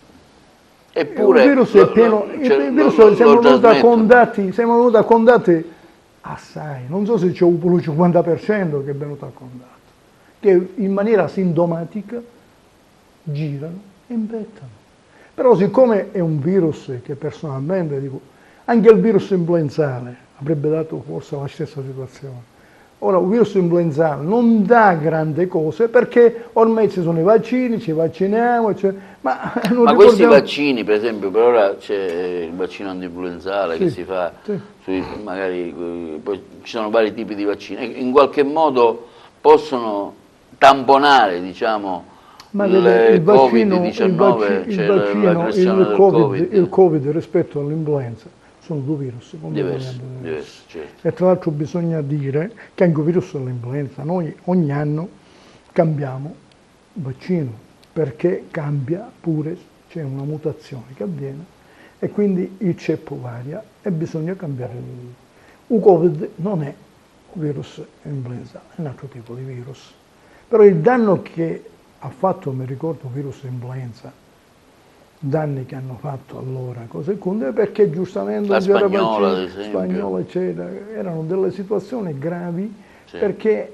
S1: Eppure
S2: Il virus è pieno, il virus siamo venuti a contatti assai, non so se c'è un 50% che è venuto a contatto, che in maniera asintomatica girano e infettano. Però siccome è un virus che personalmente dico, anche il virus influenzale avrebbe dato forse la stessa situazione. Ora, un virus influenzale non dà grandi cose perché ormai ci sono i vaccini, ci vacciniamo, ma
S1: questi vaccini, per esempio, per ora c'è il vaccino antinfluenzale che si fa, magari poi ci sono vari tipi di vaccini, in qualche modo possono tamponare, diciamo, il Covid-19, l'aggressione del Covid.
S2: Il Covid rispetto all'influenza sono due virus
S1: diversi, certo.
S2: E tra l'altro bisogna dire che anche il virus dell'influenza, noi ogni anno cambiamo vaccino, perché cambia pure, c'è una mutazione che avviene e quindi il ceppo varia e bisogna cambiare il Covid non è virus influenzale, è un altro tipo di virus. Però il danno che ha fatto, mi ricordo, virus influenza, danni che hanno fatto allora cose conte, perché giustamente
S1: la spagnola, ad esempio,
S2: spagnola, eccetera, erano delle situazioni gravi, perché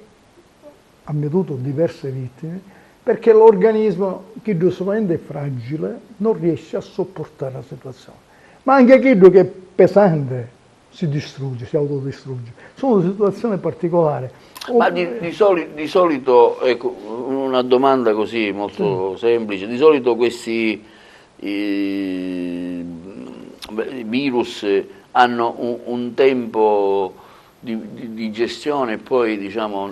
S2: ha mietuto diverse vittime, perché l'organismo, che giustamente è fragile, non riesce a sopportare la situazione. Ma anche chi che è pesante si distrugge, si autodistrugge. Sono situazioni particolari.
S1: Ma di solito, ecco, una domanda così molto semplice, di solito questi virus hanno un tempo di gestione e poi diciamo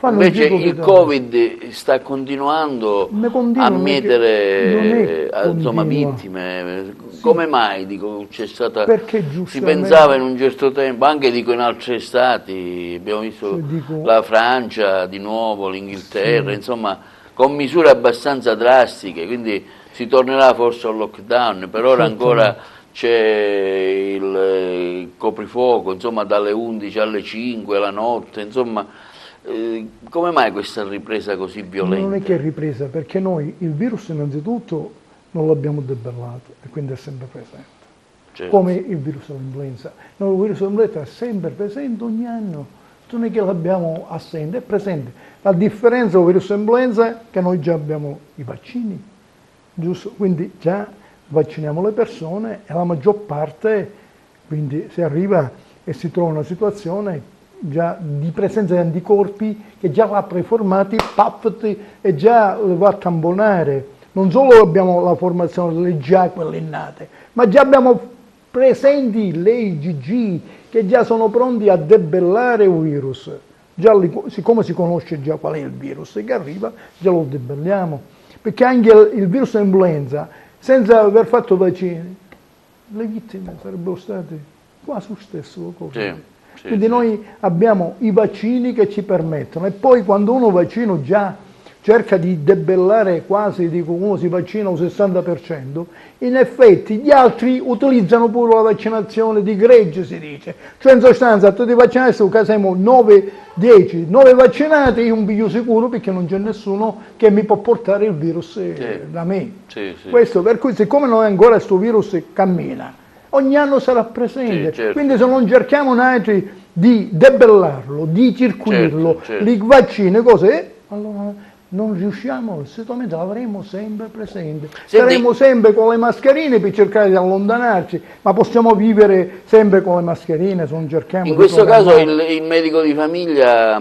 S1: invece il Covid sta continuando a mietere insomma, vittime. Come mai dico, c'è stata, si pensava in un certo tempo, anche dico in altri stati, abbiamo visto la Francia di nuovo, l'Inghilterra, insomma con misure abbastanza drastiche, quindi si tornerà forse al lockdown, per ora ancora c'è il coprifuoco, insomma dalle 11 alle 5 la notte, insomma come mai questa ripresa così violenta?
S2: Non è che è ripresa, perché noi il virus innanzitutto non l'abbiamo debellato e quindi è sempre presente, come il virus dell'influenza. Noi il virus dell'influenza è sempre presente ogni anno, non è che l'abbiamo assente, è presente. La differenza del virus dell'influenza è che noi già abbiamo i vaccini, giusto? Quindi già vacciniamo le persone e la maggior parte, quindi si arriva e si trova una situazione già di presenza di anticorpi che già l'ha preformati, e già le va a tamponare. Non solo abbiamo la formazione delle già quelle innate, ma già abbiamo presenti le IgG che già sono pronti a debellare il virus. Già siccome si conosce già qual è il virus che arriva, già lo debelliamo. Perché anche il virus dell'influenza, senza aver fatto vaccini, le vittime sarebbero state quasi lo stesso. Quindi noi abbiamo i vaccini che ci permettono, e poi quando uno vaccino già cerca di debellare quasi, dico uno si vaccina al 60%, in effetti gli altri utilizzano pure la vaccinazione di gregge, si dice. Cioè in sostanza tu ti vaccini, che siamo 9 vaccinati, io un piglio sicuro perché non c'è nessuno che mi può portare il virus da me. Questo, per cui siccome noi ancora questo virus cammina, ogni anno sarà presente, quindi se non cerchiamo noi di debellarlo, di circuirlo, i vaccini, cose, allora non riusciamo, assolutamente l'avremo sempre presente. Saremo sempre con le mascherine per cercare di allontanarci, ma possiamo vivere sempre con le mascherine se non cerchiamo.
S1: In questo caso il medico di famiglia,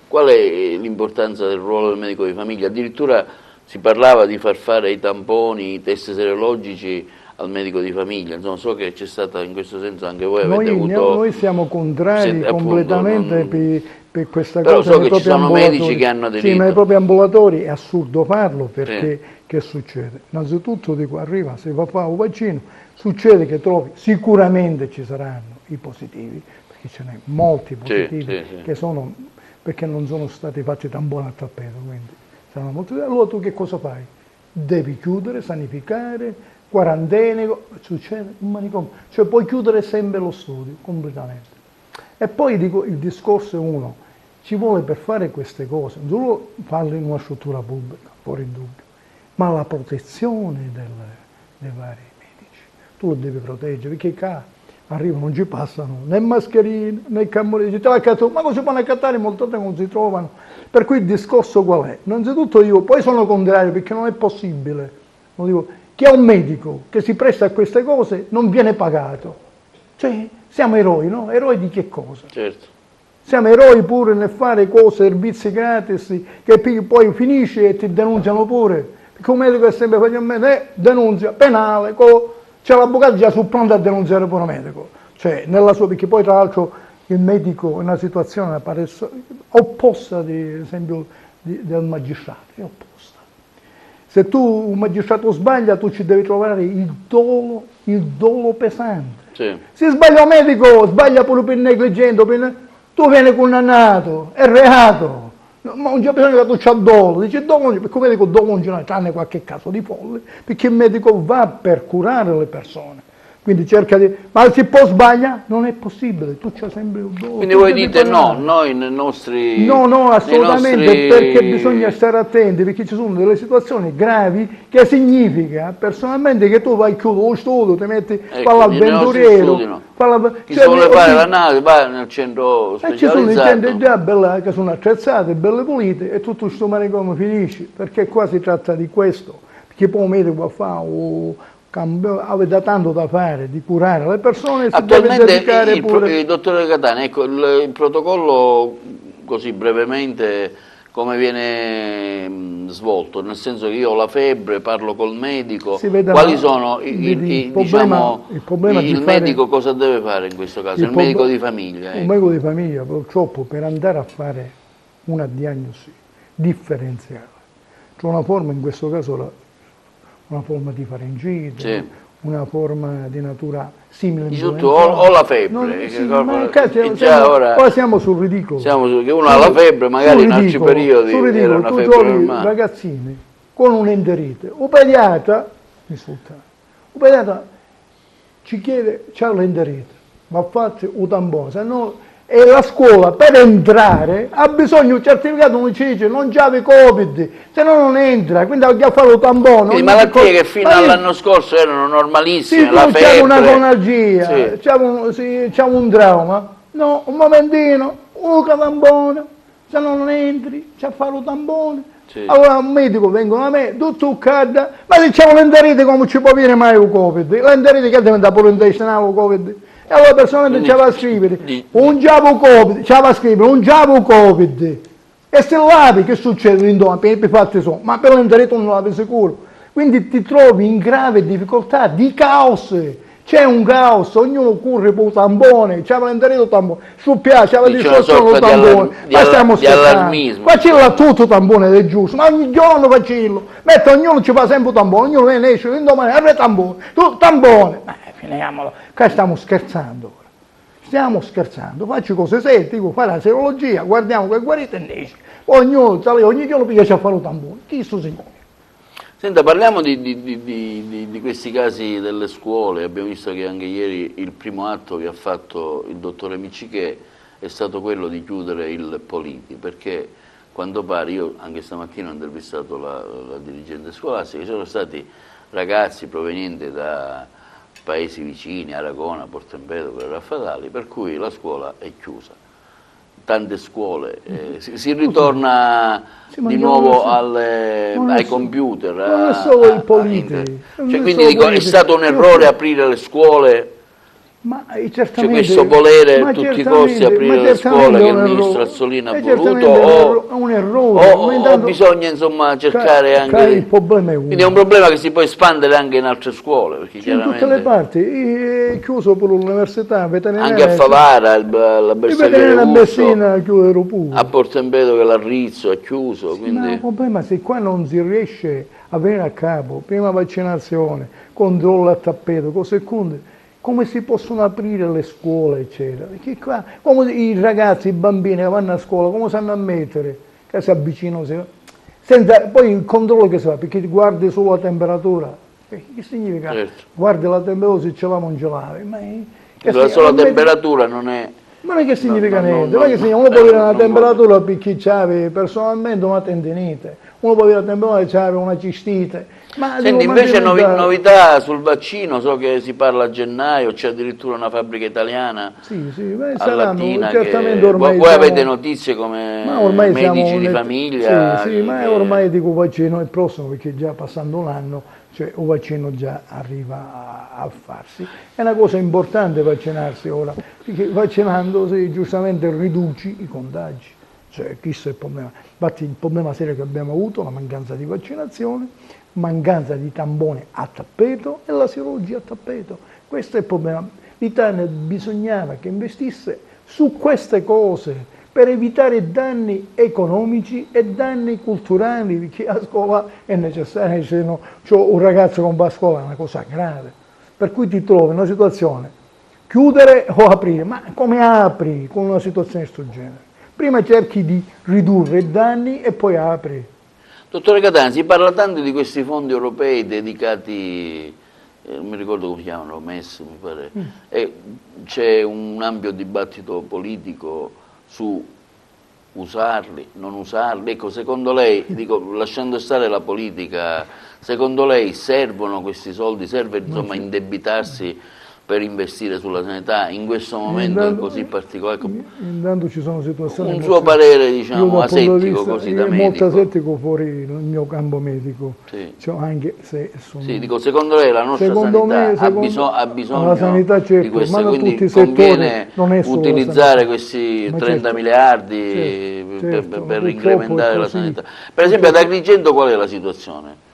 S1: qual è l'importanza del ruolo del medico di famiglia? Addirittura si parlava di far fare i tamponi, i test serologici al medico di famiglia, insomma, so che c'è stata in questo senso anche voi avete avuto...
S2: Noi siamo contrari completamente per questa
S1: però
S2: cosa.
S1: So che ci sono medici che hanno aderito.
S2: Sì, ma nei propri ambulatori è assurdo farlo, perché che succede? Innanzitutto dico, arriva, se va a fare un vaccino, succede che trovi, sicuramente ci saranno i positivi, perché ce n'è molti positivi che sono, perché non sono stati fatti tamponi al tappeto, quindi saranno molti. Allora tu che cosa fai? Devi chiudere, sanificare, quarantene, succede un manicomio, cioè puoi chiudere sempre lo studio completamente. E poi dico, il discorso è uno, ci vuole per fare queste cose, non solo farle in una struttura pubblica, fuori in dubbio, ma la protezione dei vari medici. Tu lo devi proteggere, perché qua arrivano, non ci passano né mascherine, né camorine, ma cosa fanno a accattare? Molte volte non si trovano. Per cui il discorso qual è? Innanzitutto io, poi sono contrario, perché non è possibile, lo dico, chi è un medico che si presta a queste cose non viene pagato. Cioè, siamo eroi, no? Eroi di che cosa?
S1: Certo.
S2: Siamo eroi pure nel fare cose, servizi gratis, che poi finisce e ti denunciano pure. Perché un medico è sempre facilmente denuncia, penale, c'è l'avvocato già sul pronto a denunziare pure un medico. Cioè, nella sua, perché poi tra l'altro il medico è una situazione opposta, ad esempio, del magistrato, è opposta. Se un magistrato sbaglia, tu ci devi trovare il dolo pesante. Sì. Se sbaglia un medico, sbaglia pure per negligente, tu vieni condannato, è reato. Ma non c'è bisogno che tu c'ha dolo, dice dolo, perché il medico dolo non ce n'è, tranne qualche caso di folle, perché il medico va per curare le persone. Quindi cerca di... Ma se poi sbaglia, non è possibile, tu c'hai sempre un dolo.
S1: Quindi voi dite no, noi nei nostri...
S2: No, assolutamente, perché bisogna stare attenti, perché ci sono delle situazioni gravi che significa, personalmente, che tu vai a chiudere lo studio, ti metti, fa l'avventuriero,
S1: chi si vuole fare l'analisi va nel centro specializzato.
S2: Ci sono i centri già che sono attrezzati, belle pulite, e tutto questo manicomio finisce, perché qua si tratta di questo, perché poi un medico va a fare... avete tanto da fare, di curare le persone.
S1: Attualmente il dottore Catania, ecco, il protocollo così brevemente come viene svolto, nel senso che io ho la febbre, parlo col medico, quali sono il medico cosa deve fare in questo caso, il medico di famiglia?
S2: Un medico di famiglia purtroppo per andare a fare una diagnosi differenziale, c'è una forma, in questo caso una forma di faringite, una forma di natura simile
S1: o la febbre,
S2: ora siamo sul ridicolo.
S1: Che uno ha la febbre, magari in altri periodi era una febbre normale.
S2: Ragazzini con un'enterite, un pediatra ci chiede, c'ha l'enterite, va fatto un tampone, se no... E la scuola per entrare ha bisogno di un certificato, non ci dice non c'ave Covid, se no non entra, quindi ha fatto il tampone.
S1: Le malattie che fino all'anno scorso erano normalissime,
S2: sì,
S1: la febbre...
S2: c'è una gonalgia, c'è un trauma, no, un momentino, un tampone, se no non entri, c'è a fare il tampone. Sì. Allora un medico vengono a me, tutto cadda, ma diciamo l'enterite come ci può venire mai il Covid? L'enterite che diventa pure intestinale il Covid? E allora personalmente ci va a scrivere un giavo Covid, e se lavi che succede? Ma per l'enterite non lavi sicuro, quindi ti trovi in grave difficoltà di caos, c'è un caos, ognuno corre per un tampone, c'è l'enterite il tampone, sul piace, c'è la distorsione del tampone, ma stiamo scherzando, ma c'è tutto tampone ed è giusto, ma ogni giorno facillo, ognuno ci fa sempre un tampone, ognuno viene esce, l'indomani apre tampone, tu tampone. Finiamolo, qua stiamo scherzando ora. Stiamo scherzando, faccio cose serie, dico fai la serologia, guardiamo che è guarito e ne esce. Ogni giorno piace a fare un tampone. Chi sto signore?
S1: Senta, parliamo di questi casi delle scuole. Abbiamo visto che anche ieri il primo atto che ha fatto il dottore Miccichè è stato quello di chiudere il Politi, perché quando pare, io anche stamattina ho intervistato la dirigente scolastica, ci sono stati ragazzi provenienti da paesi vicini, Aragona, Porto Empedocle, Raffadali, per cui la scuola è chiusa. Tante scuole, si ritorna di nuovo ai computer.
S2: Non è solo il Politi.
S1: Quindi dico, è stato un errore aprire le scuole
S2: Ma
S1: C'è
S2: certamente,
S1: questo volere
S2: ma
S1: a tutti i
S2: certamente-
S1: costi aprire
S2: ma
S1: le scuole
S2: certamente
S1: che
S2: è
S1: il
S2: un
S1: ministro
S2: errore.
S1: Azzolina ha
S2: È
S1: voluto,
S2: certamente un errore. Ma
S1: o
S2: intanto
S1: bisogna insomma cercare anche
S2: il problema è
S1: quindi è un
S2: uno.
S1: problema che si può espandere anche in altre scuole, perché
S2: C'è in tutte le
S1: chiaramente
S2: parti, è chiuso pure l'università
S1: anche a
S2: veterinaria.
S1: Favara, la
S2: Il
S1: Bersagliere
S2: veterinario a
S1: Urso,
S2: Messina chiudono
S1: a
S2: pure.
S1: Porto Empedocle l'Arrizzo è chiuso,
S2: Sì, ma il
S1: quindi
S2: problema è se qua non si riesce a venire a capo, prima vaccinazione, controllo a tappeto, cose seconde, come si possono aprire le scuole, eccetera? Perché qua, come i ragazzi, i bambini che vanno a scuola, come sanno a mettere? Che si avvicinano, senza, poi il controllo che si fa, perché guardi solo la temperatura. Che significa?
S1: certo.
S2: Guardi la temperatura se ce l'ha o non ce l'ha.
S1: La sola temperatura non è...
S2: Ma non è che significa
S1: no,
S2: niente,
S1: no,
S2: ma che
S1: no,
S2: significa? Uno può avere una
S1: non
S2: temperatura per chi c'ave personalmente una tendinite, uno può avere una temperatura che c'ave una cistite, ma
S1: Senti,
S2: devo
S1: invece
S2: mantenere-
S1: novità sul vaccino, so che si parla a gennaio, c'è addirittura una fabbrica italiana
S2: Sì, beh,
S1: a
S2: saranno,
S1: Latina
S2: certamente
S1: che...
S2: ormai
S1: Voi
S2: siamo-
S1: avete notizie come
S2: ma ormai
S1: medici
S2: siamo
S1: di
S2: un-
S1: famiglia?
S2: Sì, ma ormai dico vaccino è prossimo perché già passando l'anno, cioè un vaccino già arriva a farsi. È una cosa importante vaccinarsi ora, perché vaccinandosi giustamente riduci i contagi. Cioè, questo è il problema. Infatti il problema serio che abbiamo avuto è la mancanza di vaccinazione, mancanza di tamponi a tappeto e la serologia a tappeto. Questo è il problema. L'Italia bisognava che investisse su queste cose per evitare danni economici e danni culturali, perché a scuola è necessario, se no, c'ho un ragazzo che va a scuola è una cosa grave, per cui ti trovi in una situazione, chiudere o aprire, ma come apri con una situazione di questo genere? Prima cerchi di ridurre i danni e poi apri.
S1: Dottore Catani, si parla tanto di questi fondi europei dedicati, non mi ricordo come si chiamano, MES mi pare, e c'è un ampio dibattito politico su usarli, non usarli. Ecco, secondo lei, dico, lasciando stare la politica, secondo lei servono questi soldi? Serve insomma indebitarsi per investire sulla sanità in questo momento
S2: Intanto-
S1: così particolare? Ecco,
S2: Intanto ci sono situazioni...
S1: un suo parere, diciamo,
S2: io dal punto di
S1: asettico
S2: vista-
S1: così
S2: io
S1: da
S2: è molto
S1: medico.
S2: asettico fuori il mio campo medico,
S1: Sì.
S2: cioè, anche se sono...
S1: Sì, dico, secondo lei la nostra
S2: Secondo
S1: sanità
S2: me,
S1: ha bisogno
S2: la sanità, certo,
S1: di queste,
S2: ma da
S1: quindi
S2: tutti i
S1: conviene
S2: settori, non è solo la
S1: utilizzare
S2: sanità.
S1: questi
S2: Ma
S1: 30
S2: certo,
S1: miliardi
S2: certo,
S1: per
S2: purtroppo
S1: incrementare
S2: è
S1: la
S2: così.
S1: sanità. Per esempio ad Agrigento qual è la situazione?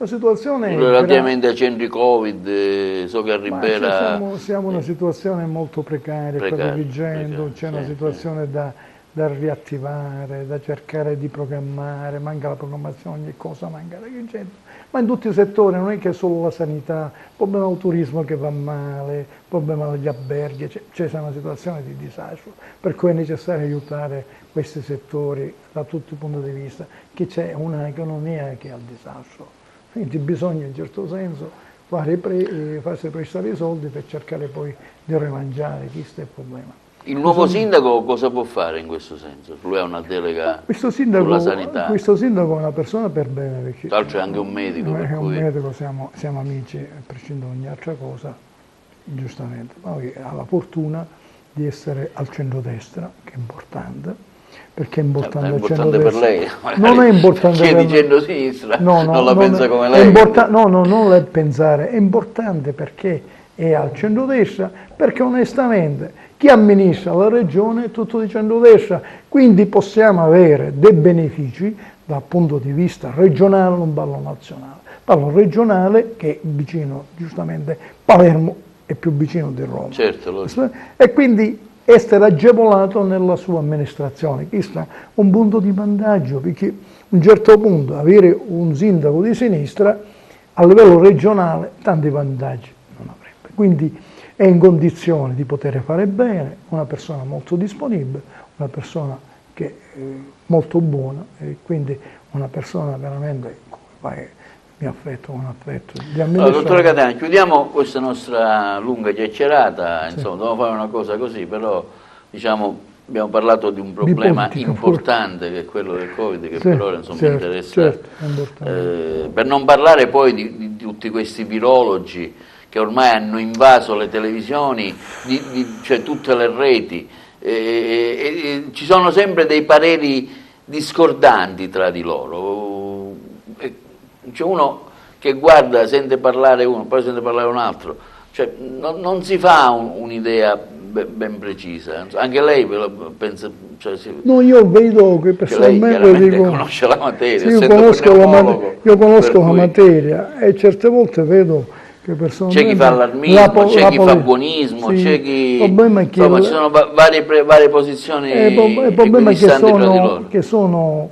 S2: La situazione è
S1: Relativamente ai centri Covid, so che a
S2: Ma
S1: Ribera...
S2: siamo in una situazione molto precaria per
S1: Precaria,
S2: Agrigento, c'è una
S1: sì,
S2: situazione da riattivare, da cercare di programmare, manca la programmazione, ogni cosa manca ad Agrigento, ma in tutti i settori, non è che solo la sanità, il problema del turismo che va male, il problema degli alberghi, c'è una situazione di disagio, per cui è necessario aiutare questi settori da tutti i punti di vista, che c'è un'economia che è al disastro. Quindi bisogna in certo senso farsi prestare i soldi per cercare poi di rimangiare, questo è il problema.
S1: Il nuovo sindaco cosa può fare in questo senso? Lui ha una delega sulla sanità,
S2: Questo sindaco è una persona per bene, perché
S1: tra l'altro è anche un medico, per
S2: è un
S1: cui...
S2: medico, siamo amici, a prescindere da ogni altra cosa, giustamente. Poi ha la fortuna di essere al centrodestra, che è importante. Perché è importante,
S1: È
S2: al
S1: importante per
S2: centrodestra?
S1: lei,
S2: Non è importante
S1: chi è
S2: per
S1: di
S2: me.
S1: centro-sinistra non la
S2: non
S1: pensa
S2: è-
S1: come
S2: è
S1: lei.
S2: no, non la pensare, è importante perché è al centrodestra, perché onestamente chi amministra la regione è tutto di centrodestra, quindi possiamo avere dei benefici dal punto di vista regionale, non parlo nazionale, parlo regionale che è vicino, giustamente, Palermo è più vicino di Roma.
S1: Certo, logico.
S2: E quindi essere agevolato nella sua amministrazione. Questo è un punto di vantaggio, perché a un certo punto avere un sindaco di sinistra a livello regionale tanti vantaggi non avrebbe. Quindi è in condizione di poter fare bene, una persona molto disponibile, una persona che è molto buona e quindi una persona veramente mi affetto con affetto di
S1: Allora, dottore Catani, chiudiamo questa nostra lunga chiacchierata, insomma, dobbiamo fare una cosa così, però diciamo, abbiamo parlato di un problema
S2: politica,
S1: importante che è quello del Covid, che
S2: Sì,
S1: per ora insomma
S2: certo,
S1: interessa,
S2: certo, è importante.
S1: per non parlare poi di tutti questi virologi che ormai hanno invaso le televisioni, cioè tutte le reti, ci sono sempre dei pareri discordanti tra di loro. C'è uno che guarda, sente parlare uno, poi sente parlare un altro, Cioè, non si fa un'idea ben precisa, anche lei pensa... Cioè,
S2: no, io vedo che personalmente
S1: lei conosce la materia,
S2: sì, io conosco la materia e certe volte vedo che personalmente...
S1: C'è chi fa allarmismo, c'è chi fa buonismo,
S2: sì,
S1: c'è chi...
S2: insomma,
S1: ci sono varie posizioni
S2: il problema è
S1: equidistanti
S2: che sono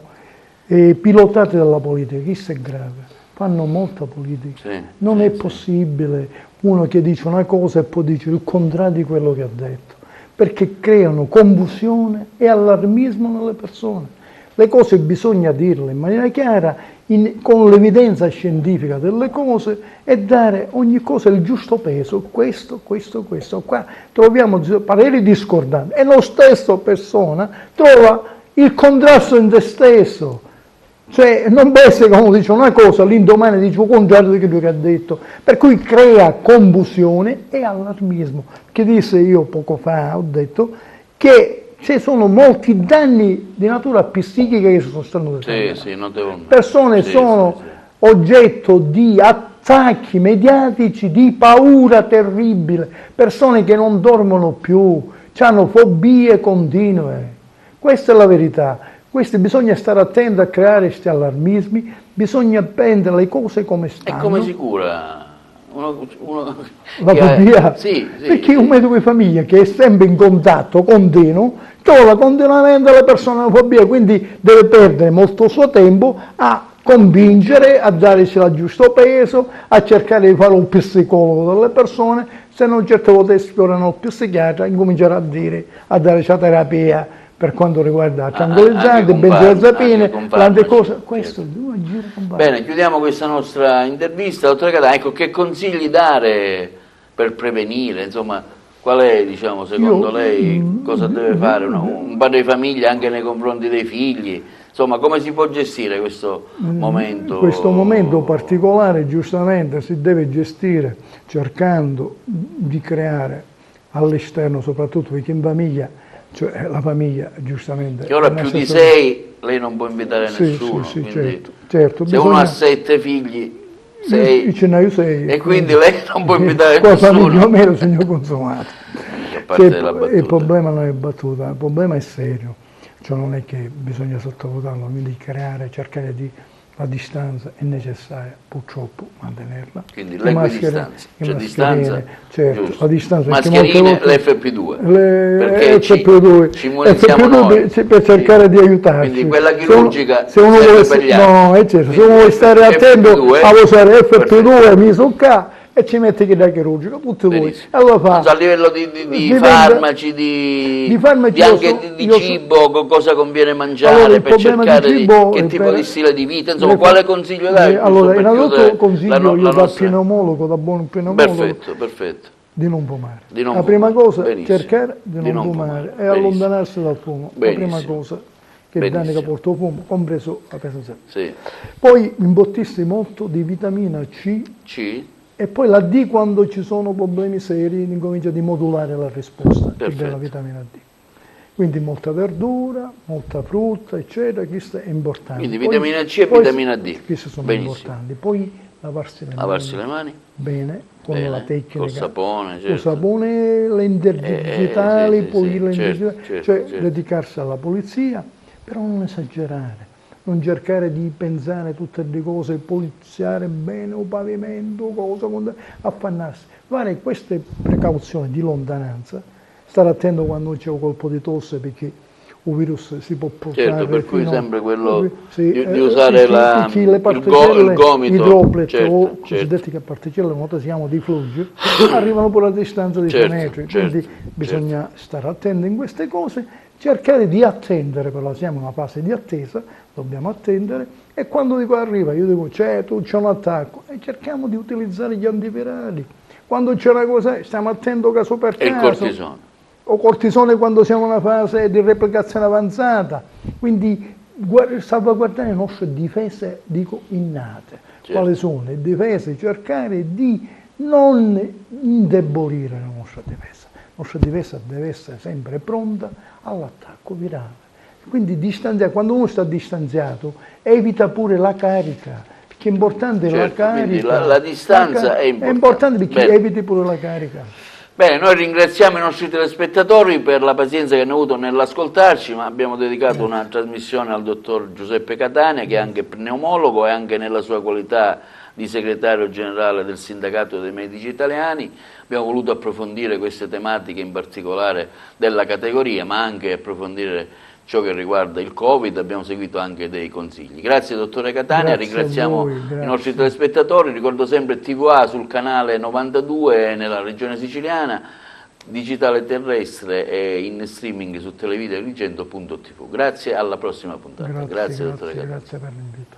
S2: pilotate dalla politica, questo è grave, fanno molta politica, non è possibile uno che dice una cosa e poi dice il contrario di quello che ha detto, perché creano confusione e allarmismo nelle persone. Le cose bisogna dirle in maniera chiara, con l'evidenza scientifica delle cose e dare ogni cosa il giusto peso, questo. Qua troviamo pareri discordanti e lo stesso persona trova il contrasto in se stesso. Cioè non può essere che uno dice una cosa, l'indomani dice il contrario di quello che ha detto, per cui crea confusione e allarmismo. Che disse io poco fa, ho detto, che ci sono molti danni di natura psichica che si stanno determinando. Persone sono oggetto di attacchi mediatici di paura terribile, persone che non dormono più, hanno fobie continue. Questa è la verità. Bisogna stare attenti a creare questi allarmismi, bisogna prendere le cose come stanno.
S1: E come si cura?
S2: La fobia? Perché un medico di famiglia che è sempre in contatto continuo trova continuamente la persona con fobia, quindi deve perdere molto suo tempo a convincere, a darci il giusto peso, a cercare di fare un psicologo delle persone, se non certe volte esplorano il psichiatra, incomincerà a dare la terapia per quanto riguarda tranquillizzanti, benzodiazepine, tante cose. Questo
S1: Bene, chiudiamo questa nostra intervista. Dottor Catania, ecco, che consigli dare per prevenire? Insomma, qual è, diciamo, secondo lei, cosa deve fare un padre di famiglia anche nei confronti dei figli? Insomma, come si può gestire questo momento?
S2: Questo momento particolare, giustamente, si deve gestire cercando di creare all'esterno, soprattutto perché in famiglia, cioè la famiglia giustamente...
S1: Che ora più di 6 lei non può invitare nessuno,
S2: sì,
S1: quindi
S2: certo.
S1: Se uno ha 7 figli, 6,
S2: io ce ne ho 6.
S1: E quindi lei non può invitare
S2: nessuno.
S1: Con
S2: la famiglia meno signor consumato. Il problema non è battuta, il problema è serio, cioè non è che bisogna sottovalutarlo, quindi cercare di... La distanza è necessaria, purtroppo, mantenerla.
S1: Quindi l'equidistanza, c'è distanza,
S2: certo, la distanza.
S1: Mascherine, l'FP2.
S2: FP2,
S1: ci muniziamo noi.
S2: Per cercare di aiutarci.
S1: Quindi quella chirurgica
S2: se uno vuole,
S1: per gli altri.
S2: Se uno vuole stare attento a usare FP2 e Misoca e ci mette che da chirurgico, tutti voi. Allora fa,
S1: a livello di farmaci, di cibo, cosa conviene mangiare per cercare che tipo di stile di vita, insomma, quale consiglio dai?
S2: Allora, innanzitutto consiglio io da pneumologo, da buon pneumologo,
S1: perfetto.
S2: Di non fumare. La prima cosa è cercare di non fumare e allontanarsi dal fumo. La prima cosa che danni che porta il fumo, compreso la presenza. Poi imbottissi molto di vitamina C. E poi la D quando ci sono problemi seri incomincia di modulare la risposta della vitamina D. Quindi molta verdura, molta frutta, eccetera, questo è importante.
S1: Quindi vitamina C e vitamina D.
S2: Queste sono importanti. Poi lavarsi le mani. Bene, con la tecnica.
S1: Col sapone,
S2: Col sapone, le interdigitali, cioè dedicarsi alla pulizia, però non esagerare. Non cercare di pensare tutte le cose, poliziare bene un pavimento, affannarsi. Fare queste precauzioni di lontananza, stare attento quando c'è un colpo di tosse perché un virus si può portare.
S1: Certo, per cui sempre quello di usare il gomito.
S2: I droplet o cosiddetti che particelle, noto si chiamano di flugio, arrivano pure a distanza di 6 metri, quindi bisogna stare attenti in queste cose. Cercare di attendere, però siamo in una fase di attesa, dobbiamo attendere, e quando dico arriva, io dico c'è un attacco, e cerchiamo di utilizzare gli antivirali. Quando c'è una cosa, stiamo attenti caso per caso.
S1: E il cortisone.
S2: O cortisone quando siamo in una fase di replicazione avanzata. Quindi salvaguardare le nostre difese, dico, innate. Quali sono le difese? Cercare di non indebolire la nostra difesa. La nostra difesa deve essere sempre pronta all'attacco virale. Quindi quando uno sta distanziato evita pure la carica, che è importante la
S1: Certo, quindi
S2: carica.
S1: la distanza è importante.
S2: È importante perché
S1: Bene.
S2: eviti pure la carica.
S1: Bene, noi ringraziamo i nostri telespettatori per la pazienza che hanno avuto nell'ascoltarci, ma abbiamo dedicato una trasmissione al dottor Giuseppe Catania, che è anche pneumologo e anche nella sua qualità di segretario generale del Sindacato dei Medici Italiani. Abbiamo voluto approfondire queste tematiche, in particolare della categoria, ma anche approfondire ciò che riguarda il Covid. Abbiamo seguito anche dei consigli. Grazie dottore Catania,
S2: Grazie
S1: ringraziamo
S2: a voi,
S1: i
S2: grazie.
S1: nostri telespettatori. Ricordo sempre TVA sul canale 92 nella regione siciliana, digitale terrestre e in streaming su televideo.100.tv. Grazie, alla prossima puntata. Grazie dottore Catania.
S2: Grazie per l'invito.